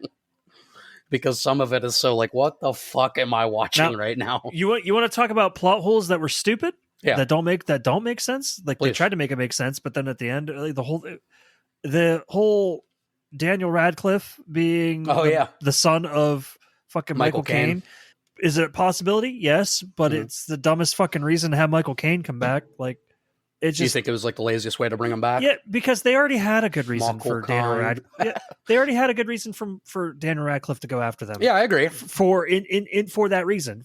Because some of it is so like, what the fuck am I watching right now? You want to talk about plot holes that were stupid? Yeah. That don't make sense? Like Please. They tried to make it make sense, but then at the end, like, the whole Daniel Radcliffe being the son of fucking Michael Caine. Is it a possibility? Yes, but it's the dumbest fucking reason to have Michael Caine come back. Like, do you think it was like the laziest way to bring him back? Yeah, because they already had a good reason for Daniel Radcliffe. They already had a good reason for Daniel Radcliffe to go after them. Yeah, I agree. For that reason,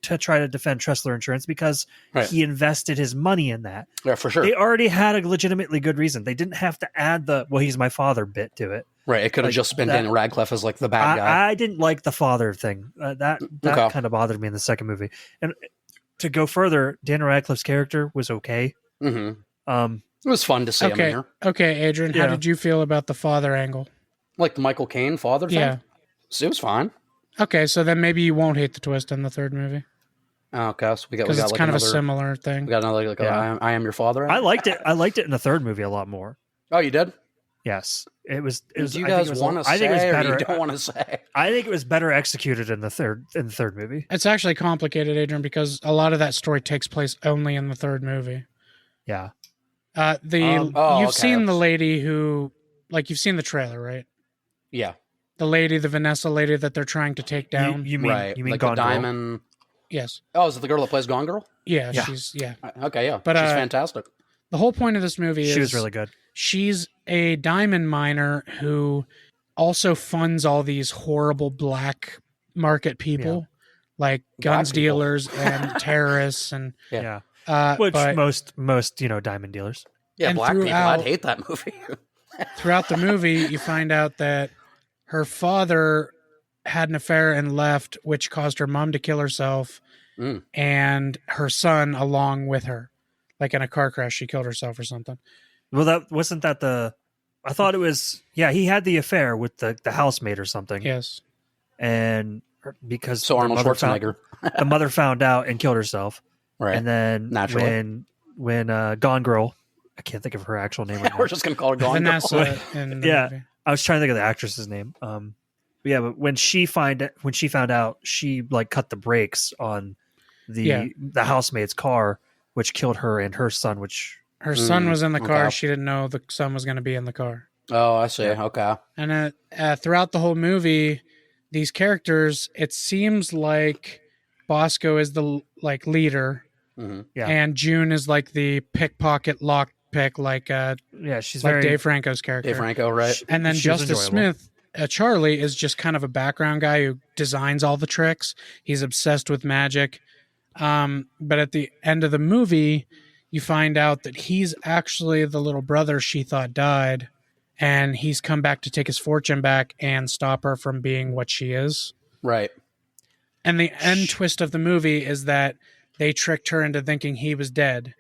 to try to defend Tressler Insurance because he invested his money in that. Yeah, for sure. They already had a legitimately good reason. They didn't have to add the he's my father bit to it. Right, it could have just been Daniel Radcliffe as like the bad guy. I didn't like the father thing. That kind of bothered me in the second movie. And to go further, Daniel Radcliffe's character was okay. Mm-hmm. It was fun to see him here. Okay, Adrian, how did you feel about the father angle? Like the Michael Caine father thing? Yeah. It was fine. Okay, so then maybe you won't hate the twist in the third movie. Oh, okay. So we got it's like kind of a similar thing. We got another I am your father. I liked it. I liked it in the third movie a lot more. Oh, you did? Yes. It was. Do you guys want to say? I think it was better. You don't want to say. I think it was better executed in the third movie. It's actually complicated, Adrian, because a lot of that story takes place only in the third movie. Yeah. You've seen the lady who, like, you've seen the trailer, right? Yeah. the Vanessa lady that they're trying to take down. You mean right. you mean like Gone the Girl? diamond. Yes. Oh, is it the girl that plays Gone Girl? Yeah, Yeah. she's Okay, yeah. But, she's fantastic. The whole point of this movie is She was really good. she's a diamond miner who also funds all these horrible black market people, like guns people. dealers and terrorists, and Yeah. but most diamond dealers. Yeah, and black people. throughout- I'd hate that movie. throughout the movie, you find out that her father had an affair and left, which caused her mom to kill herself, and her son along with her, like in a car crash, she killed herself or something. Well, that wasn't that the. I thought it was. Yeah, he had the affair with the housemaid or something. Yes, and because So Arnold Schwarzenegger. the mother found out and killed herself. Right. And then naturally, when Gone Girl, I can't think of her actual name. Right We're now. just gonna call her Gone Vanessa Girl. in the Yeah. movie. I was trying to think of the actress's name. But when she found out, she like cut the brakes on the housemaid's car, which killed her and her son. Which Her son was in the car. okay. She didn't know the son was going to be in the car. Oh, I see. Okay. And throughout the whole movie, these characters, it seems like Bosco is the like leader, Yeah. and June is like the pickpocket lockpick, like she's like very Dave Franco's character. Dave Franco, right? And then She was Justice enjoyable. Smith, Charlie, is just kind of a background guy who designs all the tricks. He's obsessed with magic. But at the end of the movie, you find out that he's actually the little brother she thought died, and he's come back to take his fortune back and stop her from being what she is. Right. And the end twist of the movie is that they tricked her into thinking he was dead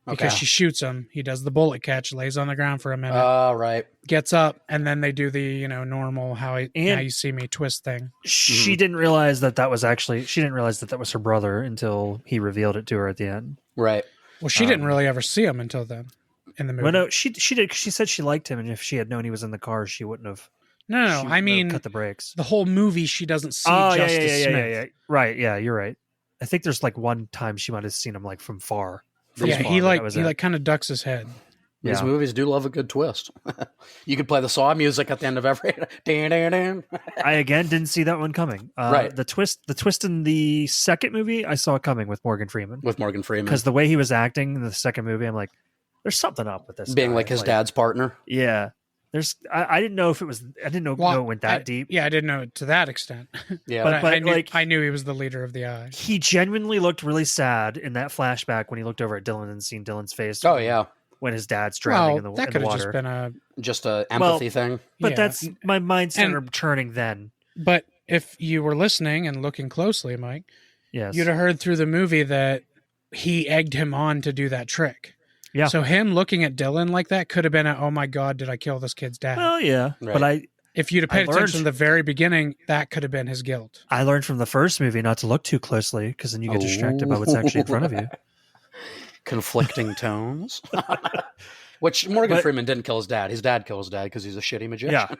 because Okay. she shoots him. He does the bullet catch, lays on the ground for a minute, Right. gets up, and then they do the normal how you see me twist thing. She didn't realize that was her brother until he revealed it to her at the end. Right. Well, she didn't really ever see him until then in the movie. Well, no, she did. She said she liked him, and if she had known he was in the car, she wouldn't have. No. she I wouldn't have mean, cut the brakes. the whole movie she doesn't see Oh, Justice Smith. yeah. Right, yeah, you're right. I think there's like one time she might have seen him like from far. Yeah, he but that was it. kind of ducks his head. These Yeah. movies do love a good twist. You could play the Saw music at the end of every. Dan, dan, dan. I again didn't see that one coming. Right. The twist in the second movie, I saw coming with Morgan Freeman. With Morgan Freeman. Because the way he was acting in the second movie, I'm like, there's something up with this. Being guy. like his dad's partner. Yeah. I didn't know if it was. I didn't know it went that deep. Yeah, I didn't know it to that extent. Yeah. but But, I knew he was the leader of the Eye. He genuinely looked really sad in that flashback when he looked over at Dylan and seen Dylan's face. Oh, yeah. When his dad's drowning Well, in that the could have water. just been a. Just a empathy thing. But Yeah. that's my mind started churning then. But if you were listening and looking closely, Mike, Yes. you'd have heard through the movie that he egged him on to do that trick. Yeah. So him looking at Dylan like that could have been oh my God, did I kill this kid's dad? Well, yeah. Right. But If you'd have paid I learned- attention to the very beginning, that could have been his guilt. I learned from the first movie not to look too closely because then you get distracted by what's actually in front of you. Conflicting tones. Which Morgan Freeman didn't kill his dad. His dad killed his dad because he's a shitty magician. Yeah.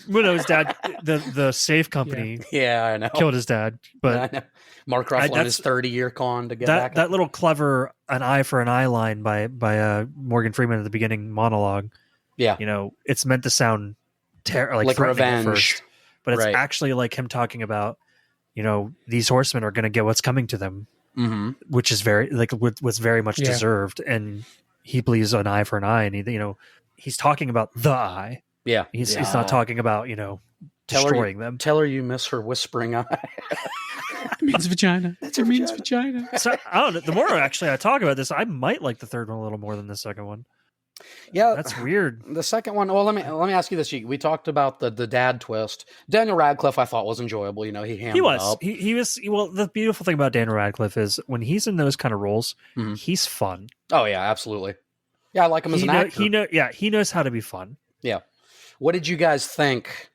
Well, no, his dad, the safe company Yeah, I know. killed his dad. But I know. Mark Ruffalo and that's- his 30-year con to get back. that little clever an eye for an eye line by Morgan Freeman at the beginning monologue, Yeah. it's meant to sound like threatening revenge. at first, but it's Right. actually like him talking about, these horsemen are going to get what's coming to them, Mm-hmm. which is was very much Yeah. deserved, and he believes an eye for an eye, and he's talking about the eye. Yeah. He's Yeah. not talking about destroying them. Tell her you miss her whispering eye. It means vagina. It means vagina. So I don't know. The more actually I talk about this, I might like the third one a little more than the second one. Yeah. That's weird. The second one. Well, let me ask you this. We talked about the dad twist. Daniel Radcliffe, I thought was enjoyable. He hammed He was. up. He was. Well, the beautiful thing about Daniel Radcliffe is when he's in those kind of roles, Mhm. he's fun. Oh yeah, absolutely. Yeah, I like him as an actor. He knows how to be fun. Yeah. What did you guys think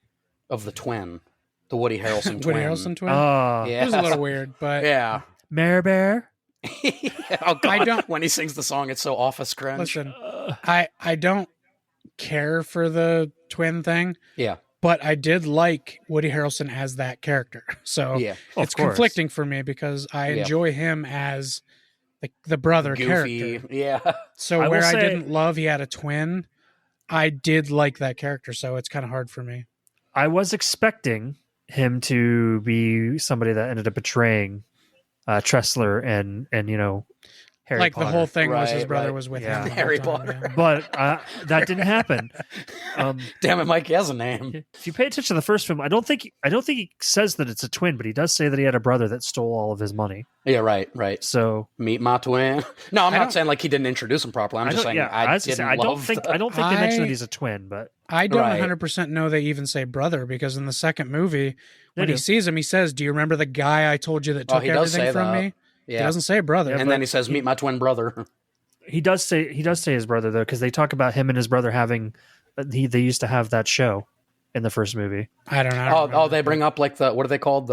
of the twin, the Woody Harrelson twin? Woody Harrelson twin. Oh, Yeah. It was a little weird, but Yeah. Mare Bear. Oh God! When he sings the song, it's so office cringe. listen, I don't care for the twin thing, Yeah. but I did like Woody Harrelson as that character. So Yeah. Of it's course. conflicting for me because I Yeah. enjoy him as the brother Goofy. character. Yeah. So I will where I say- didn't love he had a twin, I did like that character. So it's kind of hard for me. I was expecting him to be somebody that ended up betraying Tressler and Harry like Potter. the whole thing was his Right, brother right. was with Yeah. him. The Harry whole time, Potter. yeah. But that didn't happen. Damn it, Mike, he has a name. If you pay attention to the first film, I don't think he says that it's a twin, but he does say that he had a brother that stole all of his money. Yeah, right. So Meet my twin. No, I'm not saying like he didn't introduce him properly. I'm just saying I don't think they mention that he's a twin, but I don't Right. 100% know they even say brother, because in the second movie, when do. he sees him, he says, "Do you remember the guy I told you that took he does everything say from that. me?" Yeah. He doesn't say brother. Yeah, And then he says, "Meet my twin brother." he does say his brother though, because they talk about him and his brother having they used to have that show in the first movie. I don't know. Oh, they bring up like what are they called?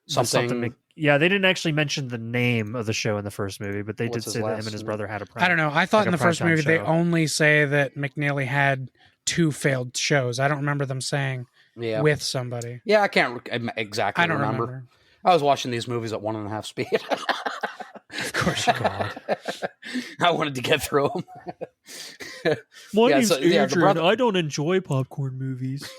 Something. Yeah, they didn't actually mention the name of the show in the first movie, but they What's did his say that last him and his name? brother had a. I don't know. I thought like in a the first primetime movie they show. only say that McNeely had 2 failed shows. I don't remember them saying Yeah. with somebody. Yeah, I can't exactly I don't remember. remember. I was watching these movies at 1.5 speed. Of course you God. I wanted to get through them. My Yeah, name's so, yeah, the Adrian. brother- I don't enjoy popcorn movies.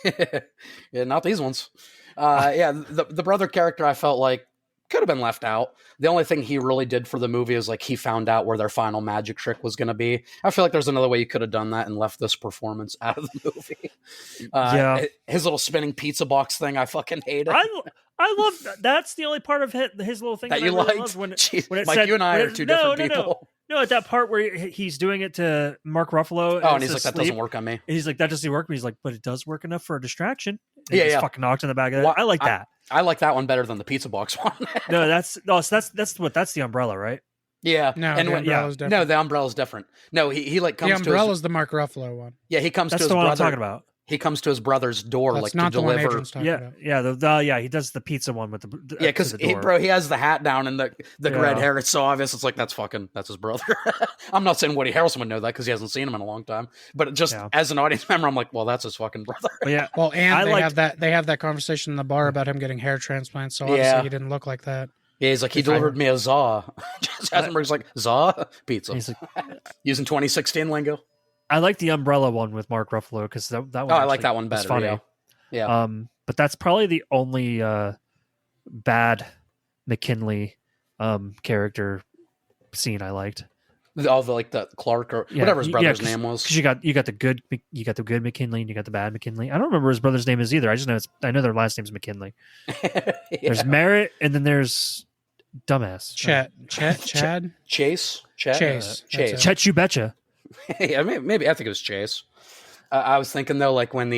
Yeah, not these ones. The brother character I felt like could have been left out. The only thing he really did for the movie is like he found out where their final magic trick was going to be. I feel like there's another way you could have done that and left this performance out of the movie. Yeah. His little spinning pizza box thing, I fucking hated. I love that's the only part of his little thing that that you I really liked. loved Jeez, when it Mike, said, you and I when are it- two no, different people. No, at that part where he's doing it to Mark Ruffalo. Oh, and he's like, asleep, that doesn't work on me. And he's like, that doesn't work. But he's like, but it does work enough for a distraction. And Yeah, he's yeah. fucking knocked in the back of that. Well, I like that. I like that one better than the pizza box one. No, that's the umbrella, right? Yeah. No, and the when- umbrella's different. No, the umbrella's different. No, he like comes The to umbrella's the Mark Ruffalo one. he comes That's to his the one brother. I'm talking about. He comes to his brother's door That's like not to the one deliver. Adrian's talking Yeah, about. yeah, he does the pizza one with the Yeah, because to the door. he has the hat down and the Yeah. red hair. It's so obvious. It's like that's his brother. I'm not saying Woody Harrelson would know that because he hasn't seen him in a long time. But just as an audience member, I'm like, well, that's his fucking brother. But yeah, Well, and I they have that conversation in the bar about him getting hair transplants. So obviously Yeah. he didn't look like that. Yeah, he's like, he delivered me a za. Just Hasenberg's like, za pizza. he's like, Using 2016 lingo. I like the umbrella one with Mark Ruffalo because that one. Oh, I like actually that one was better. funny. Yeah. But that's probably the only bad McKinley character scene I liked. All the like the Clark or Yeah, whatever his yeah, brother's 'cause- name was. Because you got the good McKinley and you got the bad McKinley. I don't remember his brother's name is either. I just know I know their last name's McKinley. Yeah. There's Merritt and then there's dumbass Chad. Chase. Chase. Chase. That's Chet You Betcha. Yeah, maybe I think it was Chase. I was thinking though, like when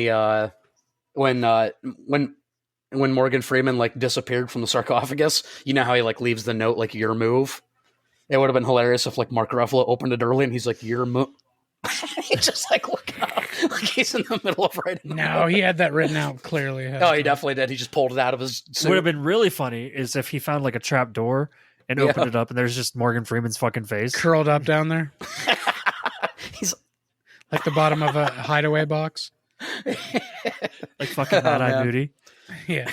Morgan Freeman like disappeared from the sarcophagus, you know how he like leaves the note like your move. It would have been hilarious if like Mark Ruffalo opened it early and he's like your move. He's just like looking up, like he's in the middle of writing. the No, he had that written out clearly. Oh, he definitely did. He just pulled it out of his suit. Would have been really funny is if he found like a trap door and opened it up and there's just Morgan Freeman's fucking face. curled up down there, He's like the bottom of a hideaway box. Like fucking Mad Eye man. Moody. Yeah.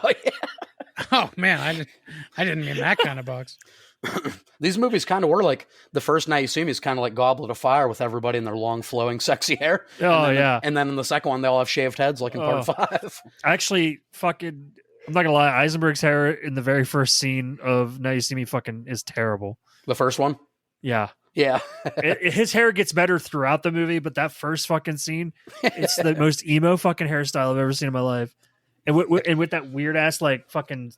oh yeah. Oh man, I didn't mean that kind of box. These movies kind of were like the first Now You See Me is kind of like Goblet of Fire with everybody in their long flowing sexy hair. Oh, and then, yeah. And then in the second one they all have shaved heads like in part Oh. 5. Actually, fucking, I'm not gonna lie, Eisenberg's hair in the very first scene of Now You See Me fucking is terrible. The first one? Yeah. Yeah. His hair gets better throughout the movie, but that first fucking scene, it's the most emo fucking hairstyle I've ever seen in my life. And with that weird ass like fucking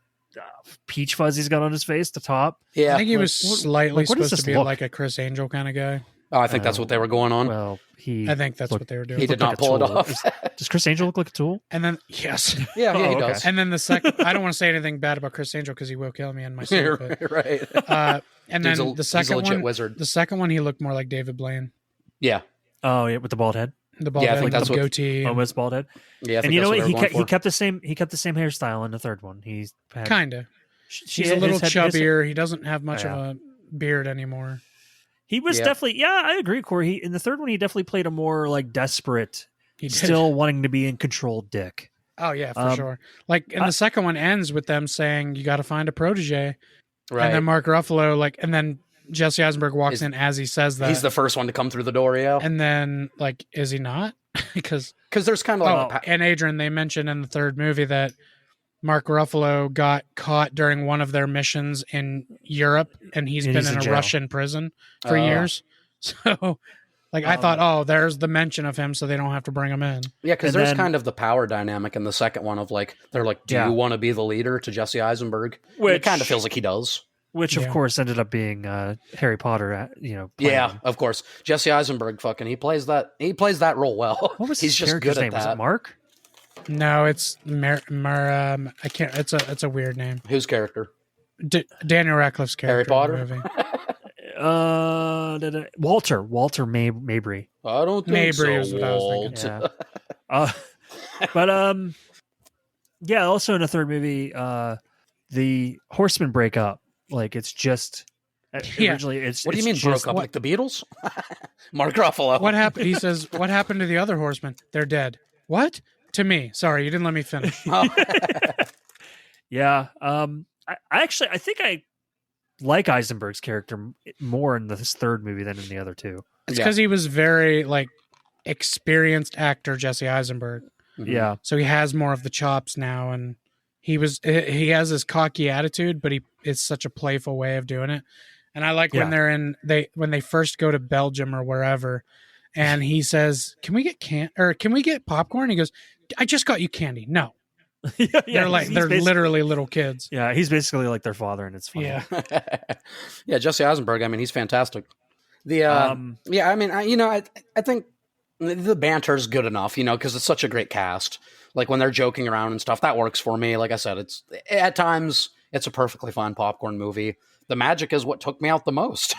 peach fuzz he's got on his face, the top. Yeah. I think he was slightly what does supposed to this be look? like a Chris Angel kind of guy. Oh, I think that's what they were going on. Well, I think that's what they were doing. He did looked not like a pull it tool. off. Does Chris Angel look like a tool? And then yes, Yeah, he okay. does. and then the second. I don't want to say anything bad about Chris Angel because he will kill me in my sleep. But, right. and Dude's then a- the he's a second legit one, wizard. the second one, he looked more like David Blaine. Yeah. Oh yeah, with the bald head. The bald Yeah, I head, think like that's the what- goatee. Almost bald head. Yeah. I think And you know that's what? they were going He for. kept the same hairstyle in the third one. He's had, Kinda. she- He's a little his head- chubbier. He doesn't have much Yeah. of a beard anymore. He was Yeah. definitely, yeah, I agree, Corey. In the third one, he definitely played a more like desperate, He did. still wanting to be in control dick. Oh yeah, for sure. Like, and the second one ends with them saying, "You got to find a protege," Right. and then Mark Ruffalo, and then Jesse Eisenberg walks in as he says that. He's the first one to come through the door, yeah. and then, is he not? because there's kind of like and Adrian, they mentioned in the third movie that Mark Ruffalo got caught during one of their missions in Europe, and he's been in a jail. Russian prison for years. So, like, I thought, oh, there's the mention of him, so they don't have to bring him in. Yeah, because there's kind of the power dynamic in the second one of like, they're like, do you want to be the leader to Jesse Eisenberg? Which it kind of feels like he does. Which, of course, ended up being Harry Potter, Yeah, him. Of course. Jesse Eisenberg, he plays that role well. What was He's his just good at name? that. Was it Mark? No, it's I can't. It's a weird name. Whose character? Daniel Radcliffe's character. Harry Potter. In the movie. Walter Mabry. I don't think Mabry so. Was what I was thinking. Yeah. But yeah. Also in the third movie, the Horsemen break up. Like it's just originally. It's what do you mean just, broke up? Like the Beatles? Mark Ruffalo. What happened? He says, "What happened to the other horsemen? They're dead." What? To me? Sorry, you didn't let me finish. Yeah. I think I like Eisenberg's character more in this third movie than in the other two. It's because he was very experienced actor, Jesse Eisenberg. Mm-hmm. Yeah. So he has more of the chops now, and he has this cocky attitude, but it's such a playful way of doing it. And I like when when they first go to Belgium or wherever, and he says, "Can we get popcorn?" He goes, "I just got you candy." No. They're literally little kids. Yeah, he's basically like their father, and it's funny. Yeah. Yeah, Jesse Eisenberg, he's fantastic. I think the banter is good enough, because it's such a great cast. Like when they're joking around and stuff, that works for me. Like I said, at times it's a perfectly fine popcorn movie. The magic is what took me out the most.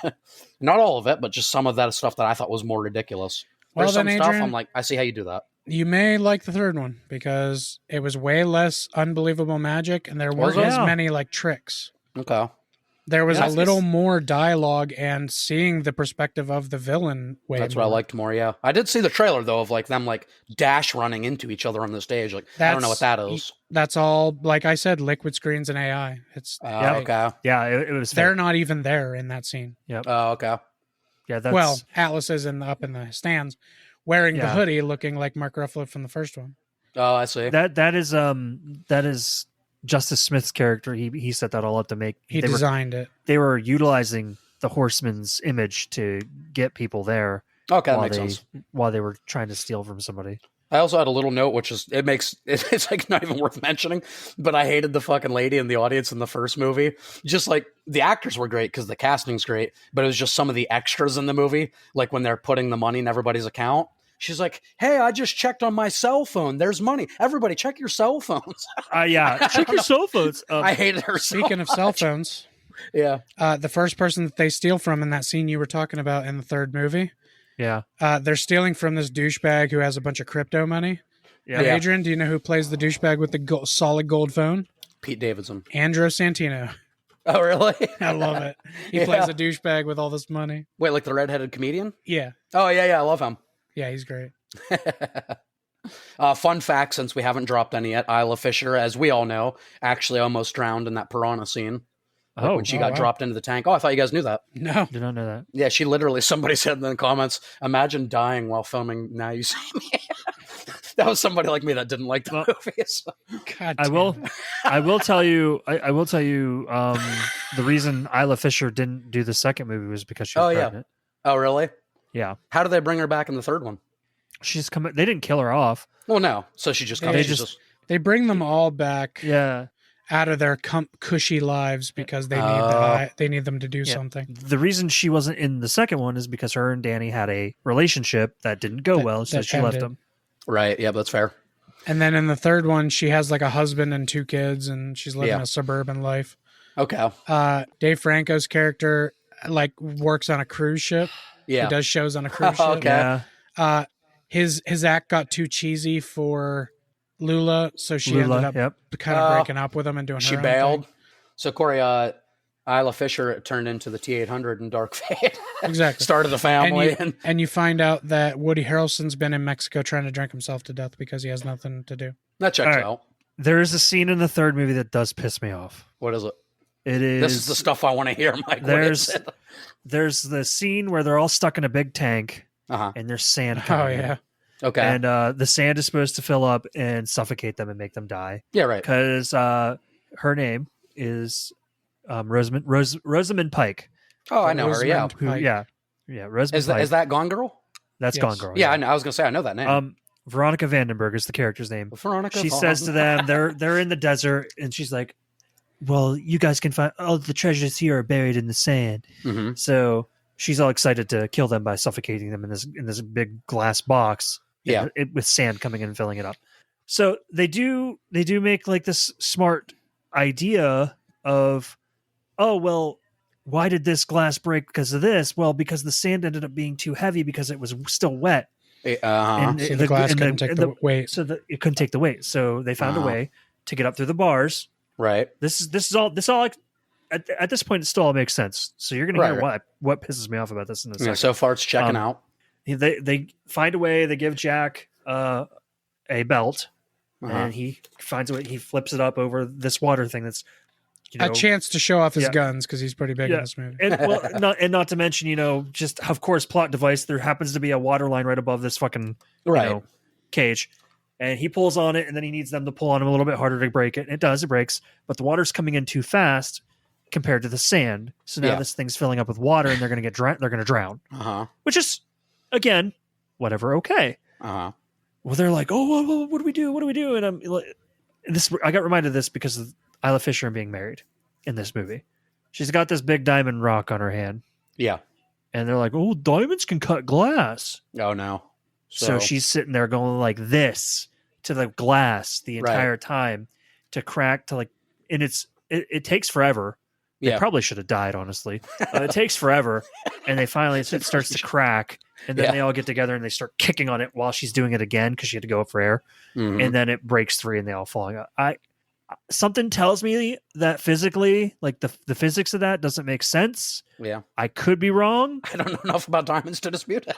Not all of it, but just some of that stuff that I thought was more ridiculous. There's some stuff I'm like, I see how you do that. You may like the third one because it was way less unbelievable magic, and there weren't as many tricks. Okay. There was a little more dialogue and seeing the perspective of the villain way. That's what I liked more, yeah. I did see the trailer, though, of them dash running into each other on the stage. I don't know what that is. That's all, like I said, liquid screens and AI. It's okay. Yeah, it was. They're not even there in that scene. Yep. Oh, okay. Yeah, Atlas is up in the stands wearing the hoodie, looking like Mark Ruffalo from the first one. Oh, I see. That is Justice Smith's character. He set that all up to make. He designed it. They were utilizing the Horseman's image to get people there. Okay, that makes sense. While they were trying to steal from somebody. I also had a little note, which is it's not even worth mentioning, but I hated the fucking lady in the audience in the first movie. Just the actors were great because the casting's great, but it was just some of the extras in the movie, like when they're putting the money in everybody's account. She's like, "Hey, I just checked on my cell phone. There's money. Everybody, check your cell phones." Yeah, check your cell phones. I hated her. Speaking of cell phones, yeah, the first person that they steal from in that scene you were talking about in the third movie. Yeah. They're stealing from this douchebag who has a bunch of crypto money. Yeah. Adrian, do you know who plays the douchebag with the solid gold phone? Pete Davidson. Andrew Santino. Oh, really? I love it. He plays a douchebag with all this money. Wait, like the redheaded comedian? Yeah. Oh, yeah, I love him. Yeah, he's great. Fun fact, since we haven't dropped any yet, Isla Fisher, as we all know, actually almost drowned in that piranha scene. When she got dropped into the tank. Oh, I thought you guys knew that. No. Did not know that. Yeah, she literally, somebody said in the comments, imagine dying while filming Now You See Me. That was somebody like me that didn't like the movie. So. God I will tell you, the reason Isla Fisher didn't do the second movie was because she was pregnant. Oh, really? Yeah. How did they bring her back in the third one? She's come. They didn't kill her off. Well, no. So she just comes. They bring them all back. Yeah. Out of their cushy lives because they need them to do something. The reason she wasn't in the second one is because her and Danny had a relationship that didn't go well, so she left him. Right. Yeah, that's fair. And then in the third one, she has a husband and 2 kids, and she's living a suburban life. Okay. Dave Franco's character works on a cruise ship. Yeah. He does shows on a cruise ship. Okay. Yeah. His act got too cheesy for Lula, so she ended up kind of breaking up with him and doing her own bailed. thing. So Corey, Isla Fisher turned into the T-800 in Dark Fate. Exactly. Started a family. And you find out that Woody Harrelson's been in Mexico trying to drink himself to death because he has nothing to do. That checks out. There is a scene in the third movie that does piss me off. What is it? It is. This is the stuff I want to hear, Mike. There's the scene where they're all stuck in a big tank and there's sand coming in. Yeah. Okay. And the sand is supposed to fill up and suffocate them and make them die. Yeah, right. Because her name is Rosamund Pike. Oh, I know her. Yeah. Rosamund Pike. Yeah. Rosamund Pike. Is that Gone Girl? That's Yes. Gone Girl. Yeah, I know. I was gonna say I know that name. Veronica Vandenberg is the character's name. Veronica. She Vaughn. says to them, they're in the desert, and she's like, "Well, you guys can find all the treasures here are buried in the sand." Mm-hmm. So she's all excited to kill them by suffocating them in this big glass box. Yeah, with sand coming in and filling it up. So they do make like this smart idea of, oh well, why did this glass break because of this? Well, because the sand ended up being too heavy because it was still wet. And so the glass couldn't take the weight. So it couldn't take the weight. So they found a way to get up through the bars. Right. This is all at this point it still all makes sense. So you're gonna hear what pisses me off about this in a second. So far it's checking out. They find a way. They give Jack a belt, and he finds a way. He flips it up over this water thing. That's a chance to show off his guns because he's pretty big in this movie. And not to mention, just of course, plot device. There happens to be a water line right above this fucking cage, and he pulls on it, and then he needs them to pull on him a little bit harder to break it. And it does. It breaks, but the water's coming in too fast compared to the sand. So now this thing's filling up with water, and they're going to they're going to drown. Which is, again, whatever. Okay. Well, they're like, oh, what do we do? What do we do? And I'm like, I got reminded of this because of Isla Fisher being married in this movie. She's got this big diamond rock on her hand. Yeah. And they're like, oh, diamonds can cut glass. Oh, no. So she's sitting there going like this to the glass the entire time to crack to like, and it takes forever. They probably should have died, honestly. It takes forever. And they finally, it starts to crack. And then they all get together and they start kicking on it while she's doing it again because she had to go up for air. Mm-hmm. And then it breaks free and they all fall out. Something tells me that physically, like the physics of that doesn't make sense. Yeah. I could be wrong. I don't know enough about diamonds to dispute it.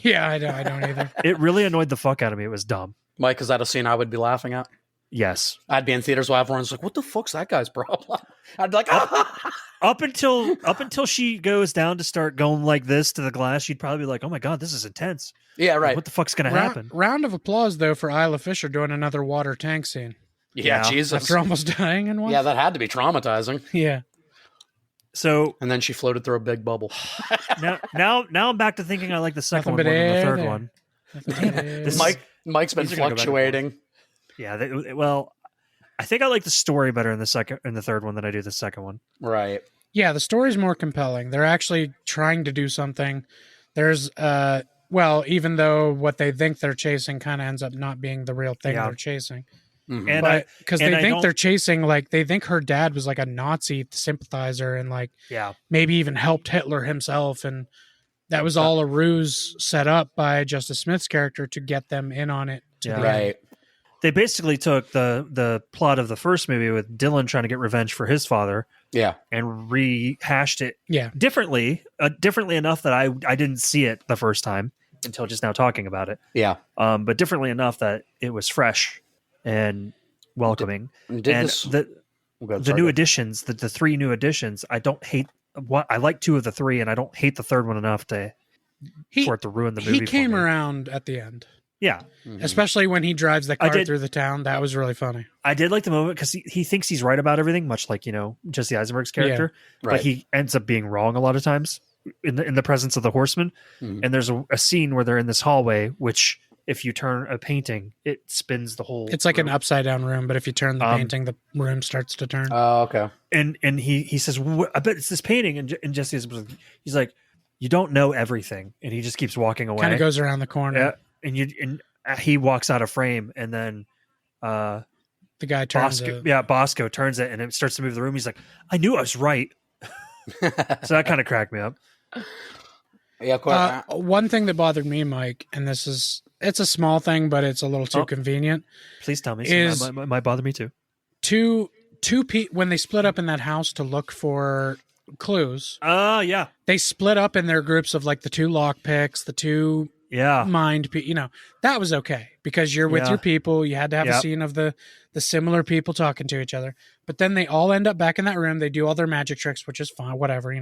Yeah, I don't either. It really annoyed the fuck out of me. It was dumb. Mike, is that a scene I would be laughing at? Yes. I'd be in theaters while everyone's like, what the fuck's that guy's problem? I'd be like, up until she goes down to start going like this to the glass, she'd probably be like, oh my God, this is intense. Yeah, right. Like, what the fuck's going to happen? Round of applause, though, for Isla Fisher doing another water tank scene. Yeah, Jesus. After almost dying in one. Yeah, that had to be traumatizing. Yeah. So, and then she floated through a big bubble. now I'm back to thinking I like the second one more than the third one. Mike's been fluctuating. Yeah, well, I think I like the story better in the third one than I do the second one. Right. Yeah, the story's more compelling. They're actually trying to do something. There's even though what they think they're chasing kind of ends up not being the real thing they're chasing. Mm-hmm. And because they think they're chasing, like, they think her dad was like a Nazi sympathizer and like maybe even helped Hitler himself, and that was all a ruse set up by Justice Smith's character to get them in on it. Right. They basically took the plot of the first movie with Dylan trying to get revenge for his father, and rehashed it differently enough that I didn't see it the first time until just now talking about it. Yeah. But differently enough that it was fresh and welcoming. The new additions, the three new additions, I don't hate. I like two of the three, and I don't hate the third one enough for it to ruin the movie. He came around at the end. Yeah. Mm-hmm. Especially when he drives the car through the town. That was really funny. I did like the moment because he thinks he's right about everything, much like, Jesse Eisenberg's character. Yeah. Right. But he ends up being wrong a lot of times in the presence of the horsemen. Mm-hmm. And there's a scene where they're in this hallway, which if you turn a painting, it spins the whole It's like room. an upside down room, but if you turn the painting, the room starts to turn. Oh, okay. And he says, I bet it's this painting. And Jesse is, he's like, you don't know everything. And he just keeps walking away. Kind of goes around the corner. And he walks out of frame, and then the guy turns Bosco turns it, and it starts to move the room. He's like, I knew I was right. So that kind of cracked me up. Yeah. One thing that bothered me, Mike, and it's a small thing, but it's a little too convenient. Please tell me. It might bother me too. When they split up in that house to look for clues. Yeah. They split up in their groups of like the two lock picks, the two mind, that was okay because you're with your people. You had to have a scene of the similar people talking to each other, but then they all end up back in that room. They do all their magic tricks, which is fine, whatever,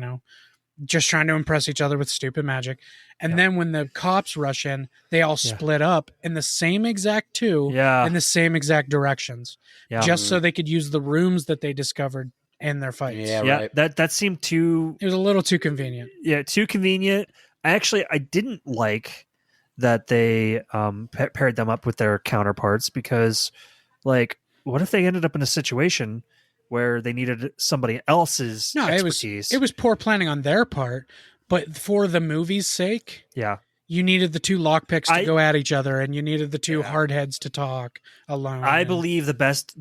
just trying to impress each other with stupid magic. And then when the cops rush in, they all split up in the same exact in the same exact directions, just so they could use the rooms that they discovered in their fights. That seemed too... It was a little too convenient. Yeah, too convenient. I didn't like that they paired them up with their counterparts, because, like, what if they ended up in a situation where they needed somebody else's expertise? It was poor planning on their part, but for the movie's sake, you needed the two lockpicks to go at each other, and you needed the two hardheads to talk alone. I believe the best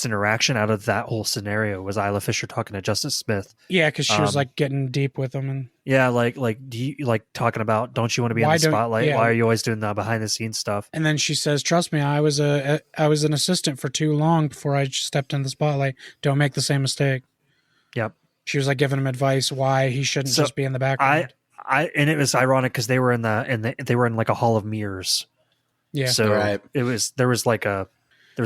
interaction out of that whole scenario was Isla Fisher talking to Justice Smith. Yeah, because she was like getting deep with him, and do you like talking about, don't you want to be in the spotlight? Why are you always doing the behind the scenes stuff? And then she says, "Trust me, I was an assistant for too long before I stepped in the spotlight. Don't make the same mistake." Yep. She was like giving him advice why he shouldn't just be in the background. And it was ironic because they were in like a hall of mirrors. Yeah. So there was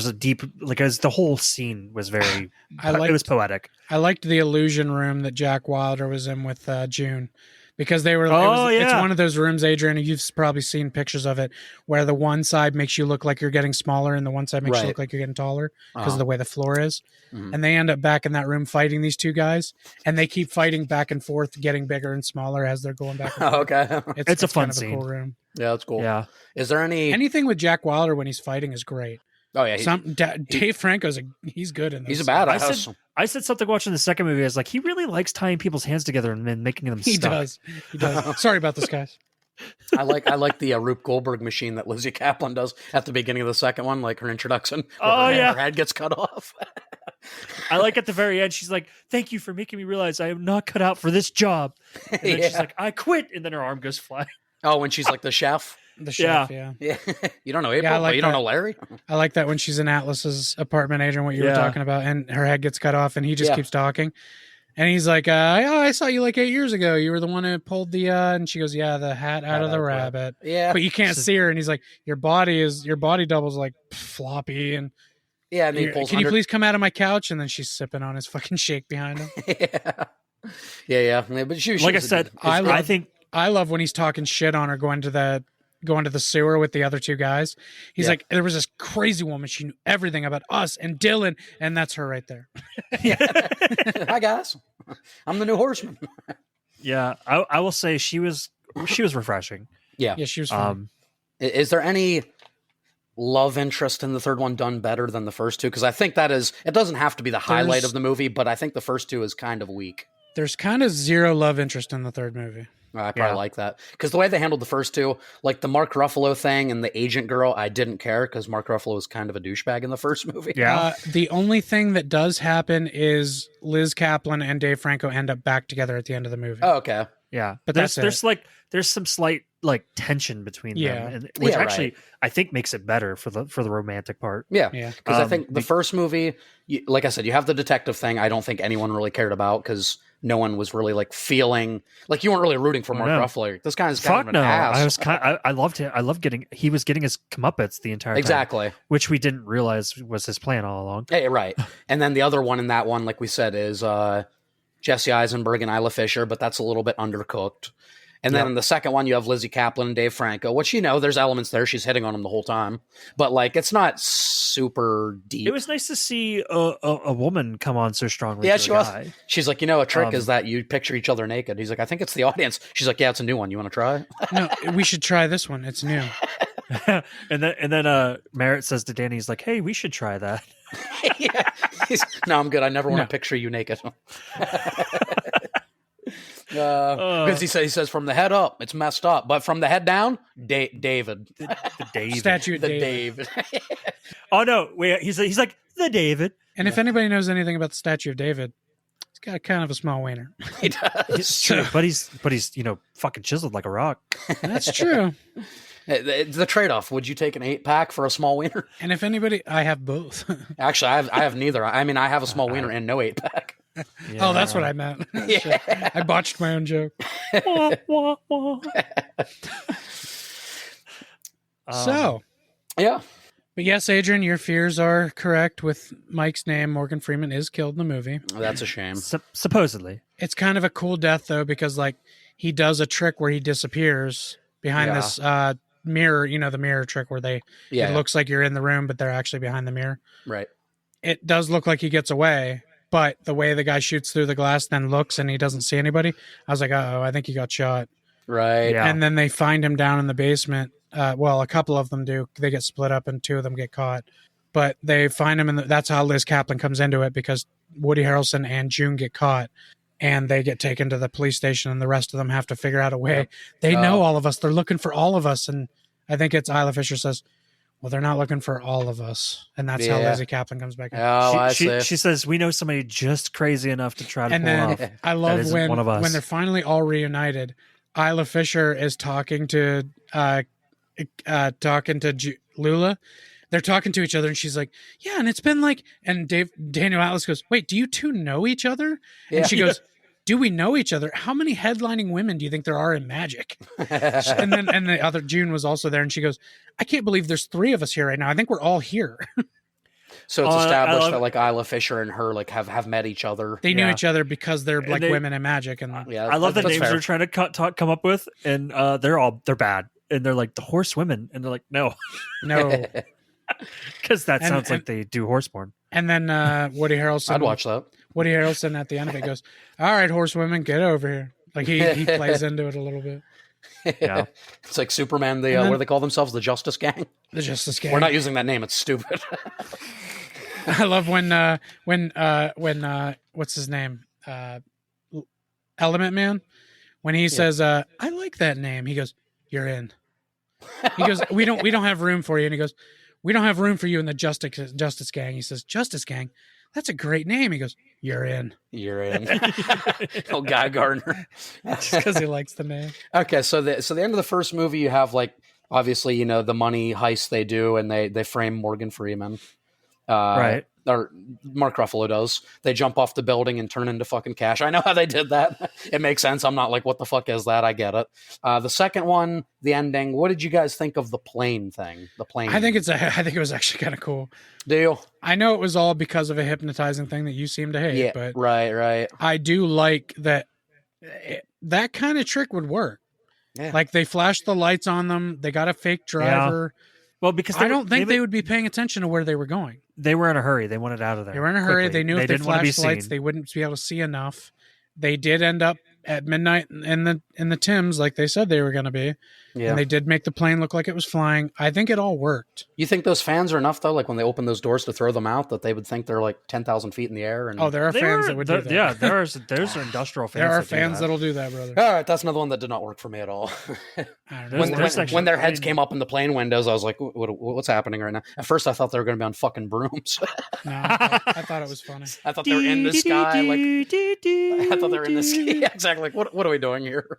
a deep, like, as the whole scene was very, it was poetic. I liked the illusion room that Jack Wilder was in with June, because they were, it's one of those rooms, Adrian, you've probably seen pictures of it, where the one side makes you look like you're getting smaller and the one side makes you look like you're getting taller because of the way the floor is. Mm-hmm. And they end up back in that room fighting these two guys, and they keep fighting back and forth, getting bigger and smaller as they're going back and forth. Okay. It's a fun kind of scene. A cool room. Yeah, that's cool. Yeah. Is there anything with Jack Wilder when he's fighting is great. Oh yeah, Dave Franco's he's good in this. He's a badass. I said something watching the second movie. I was like, he really likes tying people's hands together and then making them stuck. He does. Sorry about this, guys. I like the Rube Goldberg machine that Lizzie Kaplan does at the beginning of the second one, like her introduction. Her head gets cut off. I like at the very end, she's like, "Thank you for making me realize I am not cut out for this job." And then she's like, "I quit," and then her arm goes flying. Oh, when she's like the chef. The chef, yeah. You don't know April? You don't know Larry? I like that when she's in Atlas's apartment, Adrian, what you were talking about, and her head gets cut off, and he just keeps talking. And he's like, I saw you like 8 years ago. You were the one who pulled the, and she goes, yeah, the hat out of the rabbit. Yeah. But you can't see her. And he's like, your body double's like floppy. And yeah, and he pulls can you please come out of my couch? And then she's sipping on his fucking shake behind him. Yeah. But she like I said, I love when he's talking shit on her going to the sewer with the other two guys. He's like, there was this crazy woman. She knew everything about us and Dylan, and that's her right there. Hi guys, I'm the new horseman. Yeah, I will say she was refreshing. Yeah, she was fun. Is there any love interest in the third one done better than the first two? Because I think it doesn't have to be the highlight of the movie, but I think the first two is kind of weak. There's kind of zero love interest in the third movie. I probably like that. Because the way they handled the first two, like the Mark Ruffalo thing and the agent girl, I didn't care because Mark Ruffalo was kind of a douchebag in the first movie. Yeah. The only thing that does happen is Liz Kaplan and Dave Franco end up back together at the end of the movie. Oh, okay. Yeah. But there's some slight like tension between them, which actually I think makes it better for the romantic part. Yeah. Because I think the first movie, like I said, you have the detective thing. I don't think anyone really cared about because no one was really like feeling like you weren't really rooting for Mark Ruffalo. This guy's kind of an ass. I loved him. I loved he was getting his comeuppance the entire time, which we didn't realize was his plan all along. Hey, right. And then the other one in that one, like we said, is Jesse Eisenberg and Isla Fisher, but that's a little bit undercooked. And then in the second one, you have Lizzie Kaplan and Dave Franco, which, there's elements there. She's hitting on him the whole time. But, like, it's not super deep. It was nice to see a woman come on so strongly. Yeah, she was. She's like, a trick is that you picture each other naked. He's like, I think it's the audience. She's like, yeah, it's a new one. You want to try? No, we should try this one. It's new. and then Merritt says to Danny, he's like, hey, we should try that. No, I'm good. I never want to picture you naked. Because he says from the head up, it's messed up, but from the head down, David, the David, statue, of David. Oh no, wait, he's like the David. And if anybody knows anything about the statue of David, he's got kind of a small wiener. He does. It's true, but he's fucking chiseled like a rock. That's true. The trade-off: would you take an 8-pack for a small wiener? And if anybody, I have both. Actually, I have neither. I mean, I have a small wiener and no 8-pack. Yeah. Oh, that's what I meant. Yeah. I botched my own joke. So, yeah. But yes, Adrian, your fears are correct. With Mike's name, Morgan Freeman is killed in the movie. That's a shame. Supposedly. It's kind of a cool death, though, because like he does a trick where he disappears behind this mirror, the mirror trick where it looks like you're in the room, but they're actually behind the mirror. Right. It does look like he gets away, but the way the guy shoots through the glass, then looks and he doesn't see anybody. I was like, uh-oh, I think he got shot. Right. Yeah. And then they find him down in the basement. Well, a couple of them do. They get split up and two of them get caught. But they find him, and that's how Liz Kaplan comes into it, because Woody Harrelson and June get caught, and they get taken to the police station, and the rest of them have to figure out a way. Yep. They know all of us. They're looking for all of us. And I think it's Isla Fisher says, well, they're not looking for all of us. And that's how Lizzie Kaplan comes back in. Oh, she says, we know somebody just crazy enough to try to pull off. I love when they're finally all reunited, Isla Fisher is talking to Lula. They're talking to each other, and she's like, yeah, and it's been like, and Daniel Atlas goes, wait, do you two know each other? Yeah. And she goes, do we know each other? How many headlining women do you think there are in Magic? and the other June was also there, and she goes, I can't believe there's 3 of us here right now. I think we're all here. So it's established that like Isla Fisher and her like have met each other. They knew each other because they're like women in Magic, and I love the names they're trying to come up with, and they're bad, and they're like the horse women, and they're like no. Because that sounds like they do horseborn. And then Woody Harrelson. I'd watch that. Woody Harrelson at the end of it goes, all right, horsewomen, get over here. Like he plays into it a little bit. Yeah. It's like Superman, what do they call themselves? The Justice Gang? The Justice Gang. We're not using that name. It's stupid. I love when what's his name? Element Man. When he says, I like that name. He goes, you're in. He goes, we don't have room for you. And he goes, we don't have room for you in the Justice Gang. He says, Justice Gang? That's a great name. He goes, you're in. You're in. Oh, Guy Gardner. Just because he likes the name. Okay, so the end of the first movie, you have like, obviously, the money heist they do, and they frame Morgan Freeman. Right. Or Mark Ruffalo does. They jump off the building and turn into fucking cash. I know how they did that. It makes sense. I'm not like, what the fuck is that? I get it. The second one, the ending. What did you guys think of the plane thing? The plane. I think it was actually kind of cool. Do you? I know it was all because of a hypnotizing thing that you seem to hate. Yeah, but right. I do like that. That kind of trick would work. Yeah. Like they flashed the lights on them. They got a fake driver. Yeah. Well, because I don't think they would be paying attention to where they were going. They were in a hurry. They wanted out of there. They were in a hurry. They knew if they flashed the lights, they wouldn't be able to see enough. They did end up at midnight in the Tims, like they said they were going to be. Yeah. And they did make the plane look like it was flying. I think it all worked. You think those fans are enough, though? Like when they open those doors to throw them out, that they would think they're like 10,000 feet in the air? And there are fans that would do that. Yeah, there's industrial fans. There are fans that'll do that, brother. All right, that's another one that did not work for me at all. I don't know. When their heads came up in the plane windows, I was like, what's happening right now? At first, I thought they were going to be on fucking brooms. No, I thought it was funny. I thought they were in the sky. I thought they were in the sky. Yeah, exactly. Like, what are we doing here?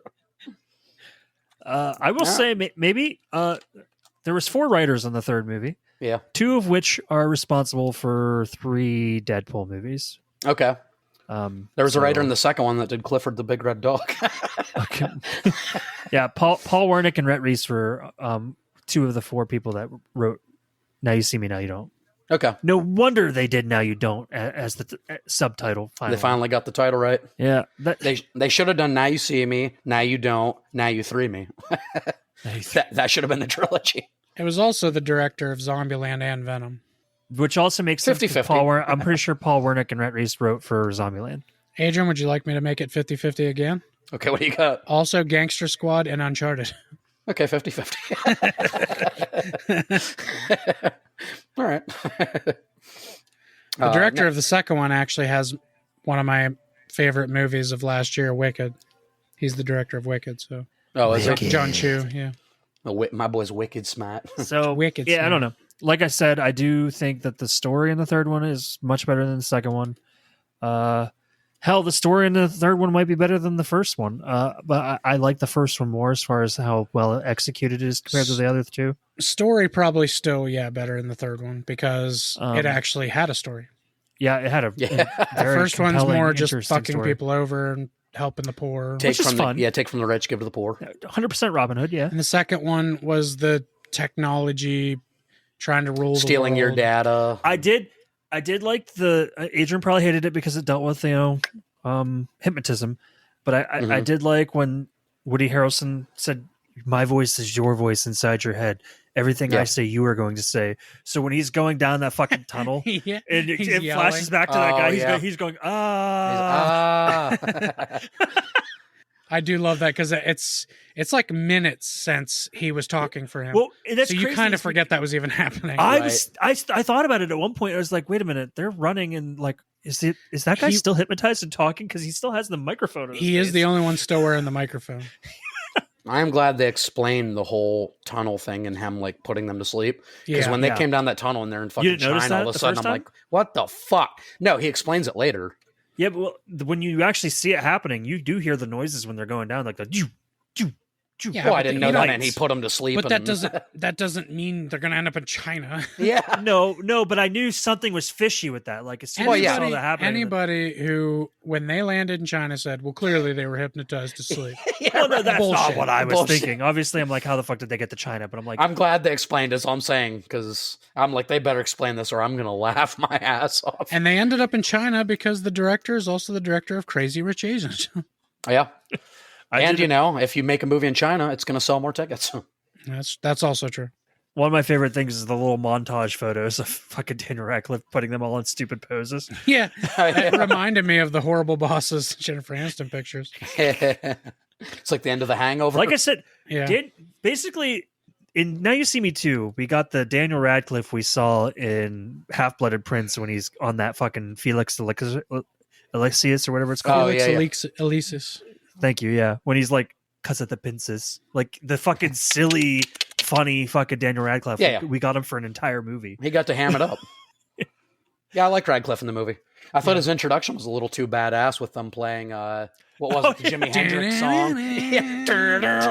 I will say maybe there was 4 writers on the third movie. Yeah. 2 of which are responsible for 3 Deadpool movies. Okay. There was a writer in the second one that did Clifford the Big Red Dog. Okay. Yeah, Paul Wernick and Rhett Reese were 2 of the 4 people that wrote Now You See Me, Now You Don't. Okay. No wonder they did Now You Don't as the subtitle. Finally. They finally got the title right. Yeah. They should have done Now You See Me, Now You Don't, Now You Three Me. That should have been the trilogy. It was also the director of Zombieland and Venom. Which also makes 50-50. I'm pretty sure Paul Wernick and Rhett Reese wrote for Zombieland. Adrian, would you like me to make it 50-50 again? Okay, what do you got? Also Gangster Squad and Uncharted. Okay, 50-50. All right. The director of the second one actually has one of my favorite movies of last year, Wicked. He's the director of Wicked, so. Oh, is it? John Chu, yeah. My boy's wicked smart. So Wicked. Yeah, smart. I don't know. Like I said, I do think that the story in the third one is much better than the second one. Hell, the story in the third one might be better than the first one. But I like the first one more as far as how well executed it is compared to the other 2. Story probably still, better in the third one because it actually had a story. Yeah, it had a The first one's more just fucking people over and helping the poor. Which is fun. Take from the rich, give to the poor. 100% Robin Hood, yeah. And the second one was the technology trying to rule stealing the your world. data. I did like the Adrian probably hated it because it dealt with hypnotism, but I did like when Woody Harrelson said, "My voice is your voice inside your head. Everything I say, you are going to say." So when he's going down that fucking tunnel, Yeah, and it yelling. flashes back to that guy, he's going ah. I do love that because it's like minutes since he was talking for him. Well, that's so you crazy. kind of forget that was even happening. I thought about it at one point. I was like, wait a minute, they're running and like, is that guy still hypnotized and talking? Because he still has the microphone. He is the only one still wearing the microphone. I am glad they explained the whole tunnel thing and him like putting them to sleep. Because when they came down that tunnel and they're in fucking China, all of a sudden I'm like, what the fuck? No, he explains it later. Yeah, but when you actually see it happening, you do hear the noises when they're going down, like the choo, choo, choo. Yeah, well, I didn't know that, and he put them to sleep. But that doesn't mean they're going to end up in China. Yeah, no, but I knew something was fishy with that. Like as soon as I saw that happening, anybody who, when they landed in China, said, "Well, clearly they were hypnotized to sleep." Well, no, that's not what I was thinking. Obviously, I'm like, how the fuck did they get to China? But I'm like, I'm glad they explained it. So I'm saying, because I'm like, they better explain this, or I'm gonna laugh my ass off. And they ended up in China because the director is also the director of Crazy Rich Asians. Yeah. And if you make a movie in China, it's going to sell more tickets. That's also true. One of my favorite things is the little montage photos of fucking Daniel Radcliffe putting them all in stupid poses. Yeah, it reminded me of the Horrible Bosses Jennifer Aniston pictures. It's like the end of The Hangover. Like I said, basically in Now You See Me Too, we got the Daniel Radcliffe we saw in Half-Blooded Prince when he's on that fucking Felix Alexius or whatever it's called. Alesis. Thank you. Yeah, when he's like, "Cause of the pincers," like the fucking silly, funny fucking Daniel Radcliffe. Yeah, we got him for an entire movie. He got to ham it up. Yeah, I liked Radcliffe in the movie. I thought his introduction was a little too badass with them playing what was it, the Jimi Hendrix song?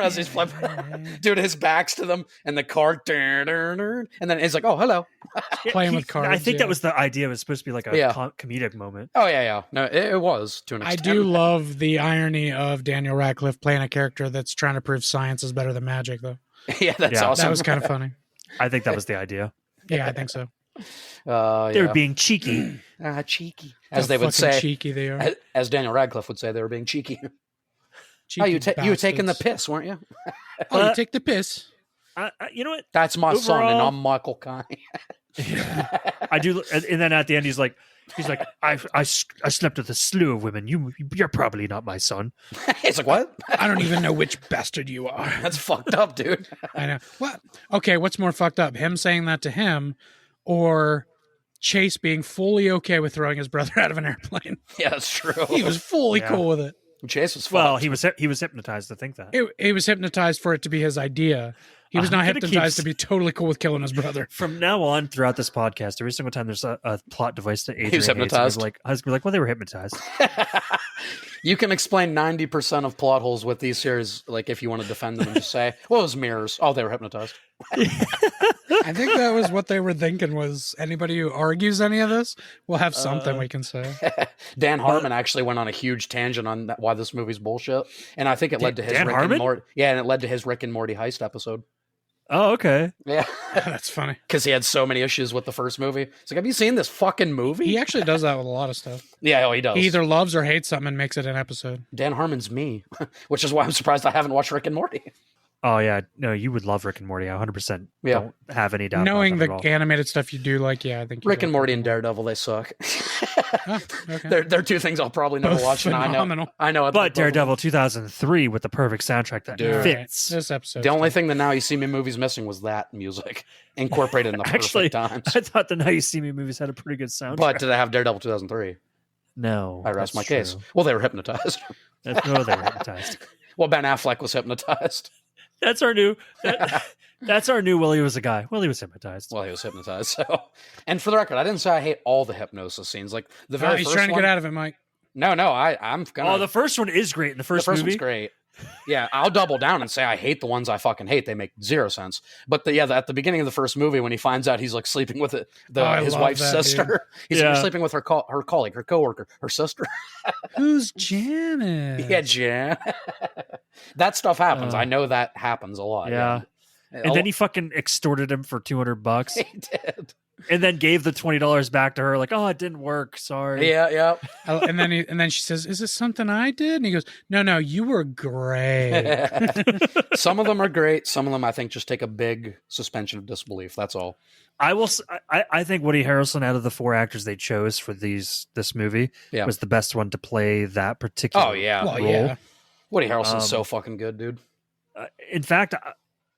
As he's flipping, dude, his back's to them and the car, and then he's like, "Oh, hello." Playing with cards. I think that was the idea. It was supposed to be like a comedic moment. Oh yeah. No, it was to an extent. I do love the irony of Daniel Radcliffe playing a character that's trying to prove science is better than magic, though. Yeah, that's awesome. That was kind of funny. I think that was the idea. Yeah, I think so. They were being cheeky. Cheeky. As they would say. Cheeky they are. As Daniel Radcliffe would say, they were being cheeky. Cheeky you were taking the piss, weren't you? You take the piss. You know what? That's my son, and I'm Michael Caine. I do, and then at the end, he's like, I slept with a slew of women. You're probably not my son. He's like, what? I don't even know which bastard you are. That's fucked up, dude. I know. What? Okay, what's more fucked up? Him saying that to him, or Chase being fully okay with throwing his brother out of an airplane? Yeah, that's true. He was fully cool with it. Chase was fucked. Well, he was hypnotized to think that. He was hypnotized for it to be his idea. He was not hypnotized to be totally cool with killing his brother. From now on, throughout this podcast, every single time there's a plot device that Adrian he was hypnotized. I was like, well, they were hypnotized. You can explain 90% of plot holes with these series, like if you want to defend them and just say, well, it was mirrors. Oh, they were hypnotized. I think that was what they were thinking, was anybody who argues any of this will have something we can say. Dan Harmon actually went on a huge tangent on why this movie's bullshit. And I think it led to his Dan Harmon? and Morty. Yeah, and it led to his Rick and Morty heist episode. Oh, okay. Yeah. That's funny. Because he had so many issues with the first movie. It's like, have you seen this fucking movie? He actually does that with a lot of stuff. Yeah, he does. He either loves or hates something and makes it an episode. Dan Harmon's me, which is why I'm surprised I haven't watched Rick and Morty. Oh, yeah. No, you would love Rick and Morty. I 100% don't have any doubt. Knowing the animated stuff you do like, I think Rick and Morty and Daredevil, they suck. Okay. They're two things I'll probably never watch. And I know. But Daredevil 2003 with the perfect soundtrack that fits. This episode. The only thing the Now You See Me movie's missing was that music incorporated in the perfect times. I thought the Now You See Me movies had a pretty good soundtrack. But did they have Daredevil 2003? No. I rest my case. Well, they were hypnotized. They were hypnotized. Well, Ben Affleck was hypnotized. That's our new Willie was a guy. Willie was hypnotized. Well, he was hypnotized. So, and for the record, I didn't say I hate all the hypnosis scenes. Like the very he's first trying to one, get out of it, Mike. No, I'm gonna. Oh, the first one is great. In the first movie, one's great. Yeah, I'll double down and say I hate the ones I fucking hate. They make zero sense. But at the beginning of the first movie, when he finds out he's like sleeping with his wife's sister, he's sleeping with her colleague, her coworker, her sister. Who's Janet? Yeah, Jan. That stuff happens. I know that happens a lot. Yeah. And then he fucking extorted him for $200. He did. And then gave the $20 back to her, like, "Oh, it didn't work. Sorry." Yeah. And then she says, "Is this something I did?" And he goes, "No, you were great." Some of them are great. Some of them, I think, just take a big suspension of disbelief. That's all. I think Woody Harrelson, out of the 4 actors they chose for this movie, was the best one to play that particular role. Yeah. Woody Harrelson's so fucking good, dude. In fact,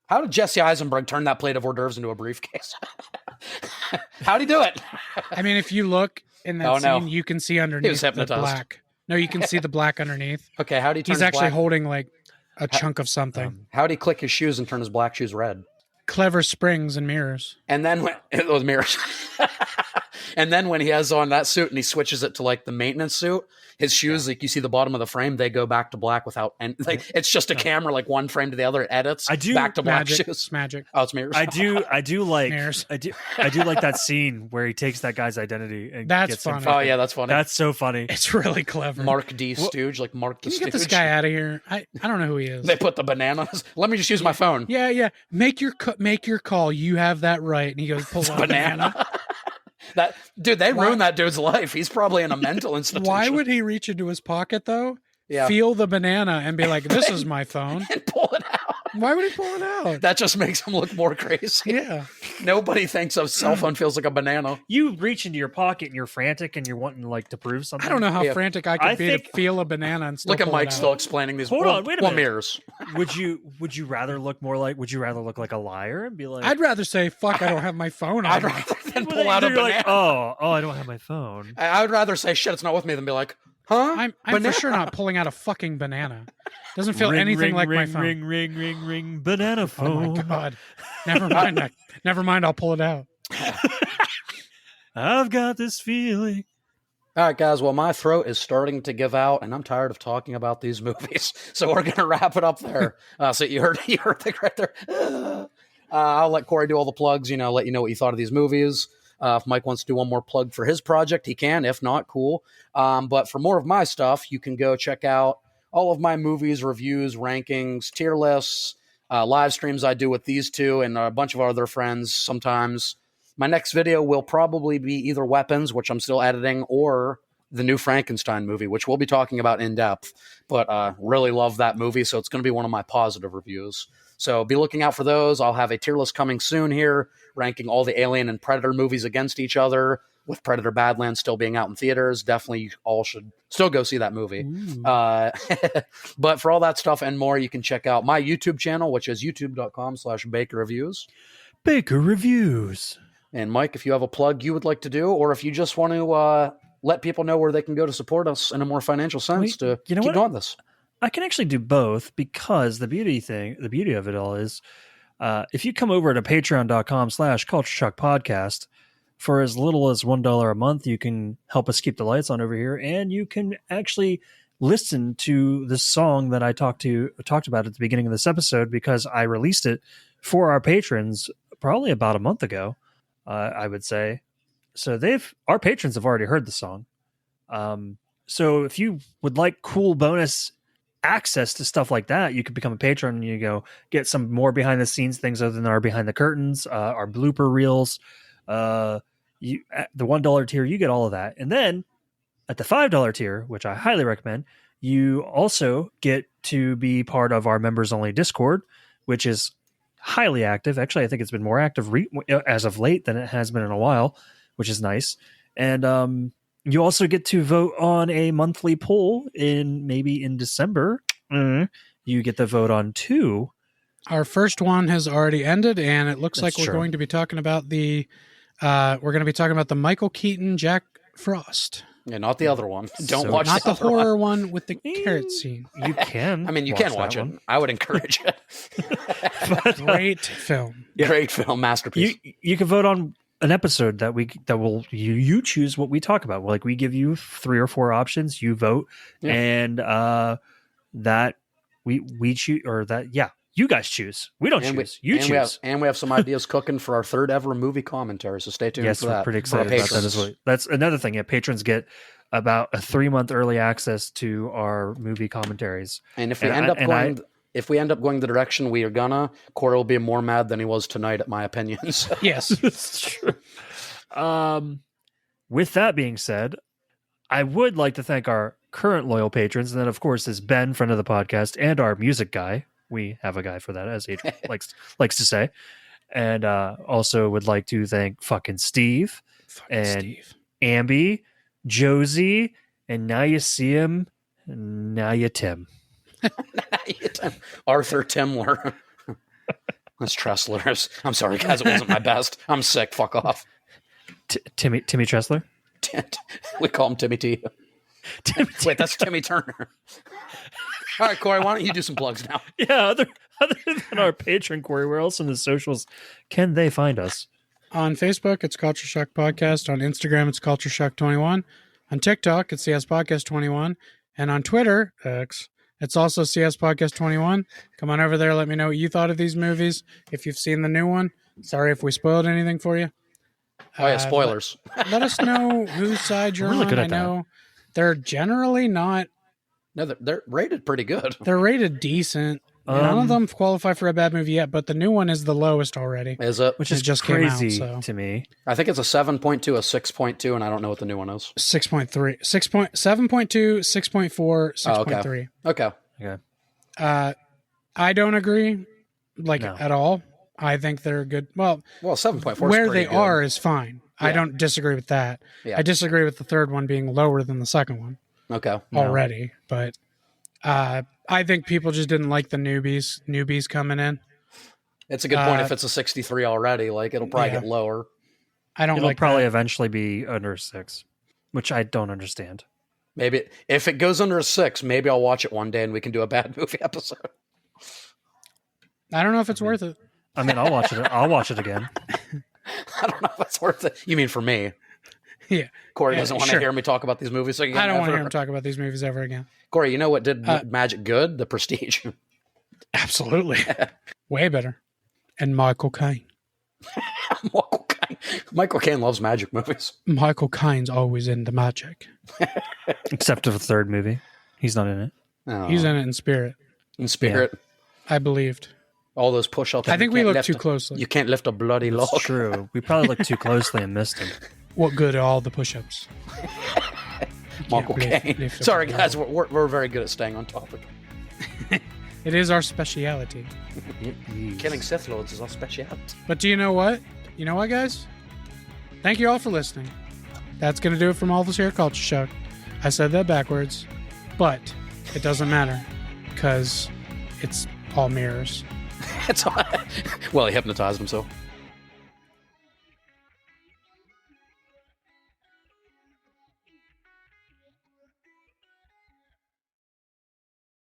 how did Jesse Eisenberg turn that plate of hors d'oeuvres into a briefcase? How'd he do it? I mean, if you look in that scene, you can see underneath the black. No, you can see the black underneath. Okay, how'd he turn He's actually holding like a chunk of something. How'd he click his shoes and turn his black shoes red? Clever springs and mirrors. And then when it was mirrors. And then when he has on that suit and he switches it to like the maintenance suit, his shoes, like you see the bottom of the frame, they go back to black without, and like it's just a camera, like one frame to the other, it edits back to black shoes. Magic. Oh, it's mirrors. I do like mirrors. I do like that scene where he takes that guy's identity and that's gets funny. Oh yeah, that's funny. That's so funny. It's really clever. Mark D. Stooge, like Mark the Can you Stooge. get this guy out of here? I don't know who he is. They put the bananas. Let me just use my phone. Yeah. Make your call. You have that right. And he goes, pull out banana. That dude, they ruined that dude's life. He's probably in a mental institution. Why would he reach into his pocket though? Yeah. Feel the banana and be like, "This is my phone," and pull it out. Why would he pull it out? That just makes him look more crazy. Yeah. Nobody thinks a cell phone feels like a banana. You reach into your pocket and you're frantic and you're wanting like to prove something. I don't know how frantic I could be to feel a banana and still look at Mike still explaining these. Hold on, wait a minute. Mirrors. Would you rather look like a liar and be like? I'd rather say, "Fuck, I don't have my phone." I'd rather than pull out a banana. Like, oh, I don't have my phone. I would rather say, "Shit, it's not with me," than be like, "Huh?" I'm for sure not pulling out a fucking banana. Doesn't feel anything like my phone. Ring, banana phone. Oh my god! Never mind. I'll pull it out. I've got this feeling. All right, guys. Well, my throat is starting to give out, and I'm tired of talking about these movies. So we're gonna wrap it up there. So you heard the right there. I'll let Corey do all the plugs. Let you know what you thought of these movies. If Mike wants to do one more plug for his project, he can. If not, cool. But for more of my stuff, you can go check out all of my movies, reviews, rankings, tier lists, live streams I do with these two and a bunch of our other friends sometimes. My next video will probably be either Weapons, which I'm still editing, or the new Frankenstein movie, which we'll be talking about in depth. But really love that movie, so it's going to be one of my positive reviews. So be looking out for those. I'll have a tier list coming soon here, ranking all the Alien and Predator movies against each other, with Predator Badlands still being out in theaters. Definitely you all should still go see that movie. But for all that stuff and more, you can check out my YouTube channel, which is youtube.com/Baker Reviews. Baker Reviews. And Mike, if you have a plug you would like to do, or if you just want to let people know where they can go to support us in a more financial sense to keep doing this. I can actually do both, because the beauty of it all is if you come over to patreon.com/Culture Shock Podcast, for as little as $1 a month, you can help us keep the lights on over here, and you can actually listen to the song that I talked about at the beginning of this episode, because I released it for our patrons probably about a month ago, I would say. So our patrons have already heard the song. So if you would like cool bonus access to stuff like that, you could become a patron and you get some more behind the scenes things other than our behind the curtains, our blooper reels. The $1 tier, you get all of that. And then at the $5 tier, which I highly recommend, you also get to be part of our members only Discord, which is highly active. Actually, I think it's been more active as of late than it has been in a while, which is nice. And you also get to vote on a monthly poll in December. You get to vote on 2. Our first one has already ended, and it looks like we're going to be talking about the Michael Keaton Jack Frost. Yeah, not the other one. Don't watch not the horror one with the carrot scene. You can. I mean, you can watch it. I would encourage it. Great film. Great film, masterpiece. You can vote on an episode you choose what we talk about. Like, we give you 3 or 4 options, you vote, and that we choose, or that you guys choose. We don't choose. You choose. We have some ideas cooking for our 3rd ever movie commentary, so stay tuned for that. Yes, we're pretty excited about that as well. That's another thing. Yeah, patrons get about a 3-month early access to our movie commentaries. And if we end up going if we end up going the direction we are gonna, Corey will be more mad than he was tonight, at my opinions. Yes. It's true. With that being said, I would like to thank our current loyal patrons, and then of course is Ben, friend of the podcast, and our music guy. We have a guy for that, as Adrian likes to say. And also would like to thank fucking Steve Amby, Josie, and now you see him, now you Tim. Arthur Timler. That's Tressler. I'm sorry, guys. It wasn't my best. I'm sick. Fuck off. Timmy Tressler? We call him Timmy T. Wait, that's Timmy Turner. All right, Corey, why don't you do some plugs now? Yeah, other than our patron, Corey, where else in the socials can they find us? On Facebook, it's Culture Shock Podcast. On Instagram, it's Culture Shock 21. On TikTok, it's CS Podcast 21. And on Twitter, X, it's also CS Podcast 21. Come on over there. Let me know what you thought of these movies. If you've seen the new one. Sorry if we spoiled anything for you. Oh, yeah, spoilers. Let us know whose side you're really on. Good I at know they're generally not. No, they're rated pretty good. They're rated decent. None of them qualify for a bad movie yet, but the new one is the lowest already. Is it? Which is just crazy to me. I think it's a 7.2, a 6.2, and I don't know what the new one is. 6.3, 7.2, 6.4, 6.3. Okay. I don't agree, at all. I think they're good. Well, 7.4 where they good. are is fine. Yeah. I don't disagree with that. Yeah. I disagree with the third one being lower than the second one. Okay. Already, but I think people just didn't like the newbies coming in. It's a good point. If it's a 63 already, it'll probably get lower. It'll probably eventually be under 6, which I don't understand. Maybe if it goes under a 6, maybe I'll watch it one day and we can do a bad movie episode. I don't know if it's worth it. I mean, I'll watch it. I'll watch it again. I don't know if it's worth it. You mean for me? Yeah. Corey doesn't want to hear me talk about these movies again. I don't want to hear him talk about these movies ever again. Corey, you know what did Magic good? The Prestige. Absolutely. Way better. And Michael Caine. Michael Caine loves magic movies. Michael Caine's always into magic. Except for the third movie. He's not in it. Oh. He's in it in spirit. In spirit? Yeah. I believed. All those push-ups. I think we looked too closely. You can't lift a bloody log. That's true. We probably looked too closely and missed him. What good are all the push-ups? Michael Caine. Sorry, guys. We're very good at staying on topic. It is our speciality. Killing Sith Lords is our speciality. But do you know what? You know what, guys? Thank you all for listening. That's going to do it from all of us here at Culture Shock. I said that backwards, but it doesn't matter because it's all mirrors. Well, he hypnotized himself.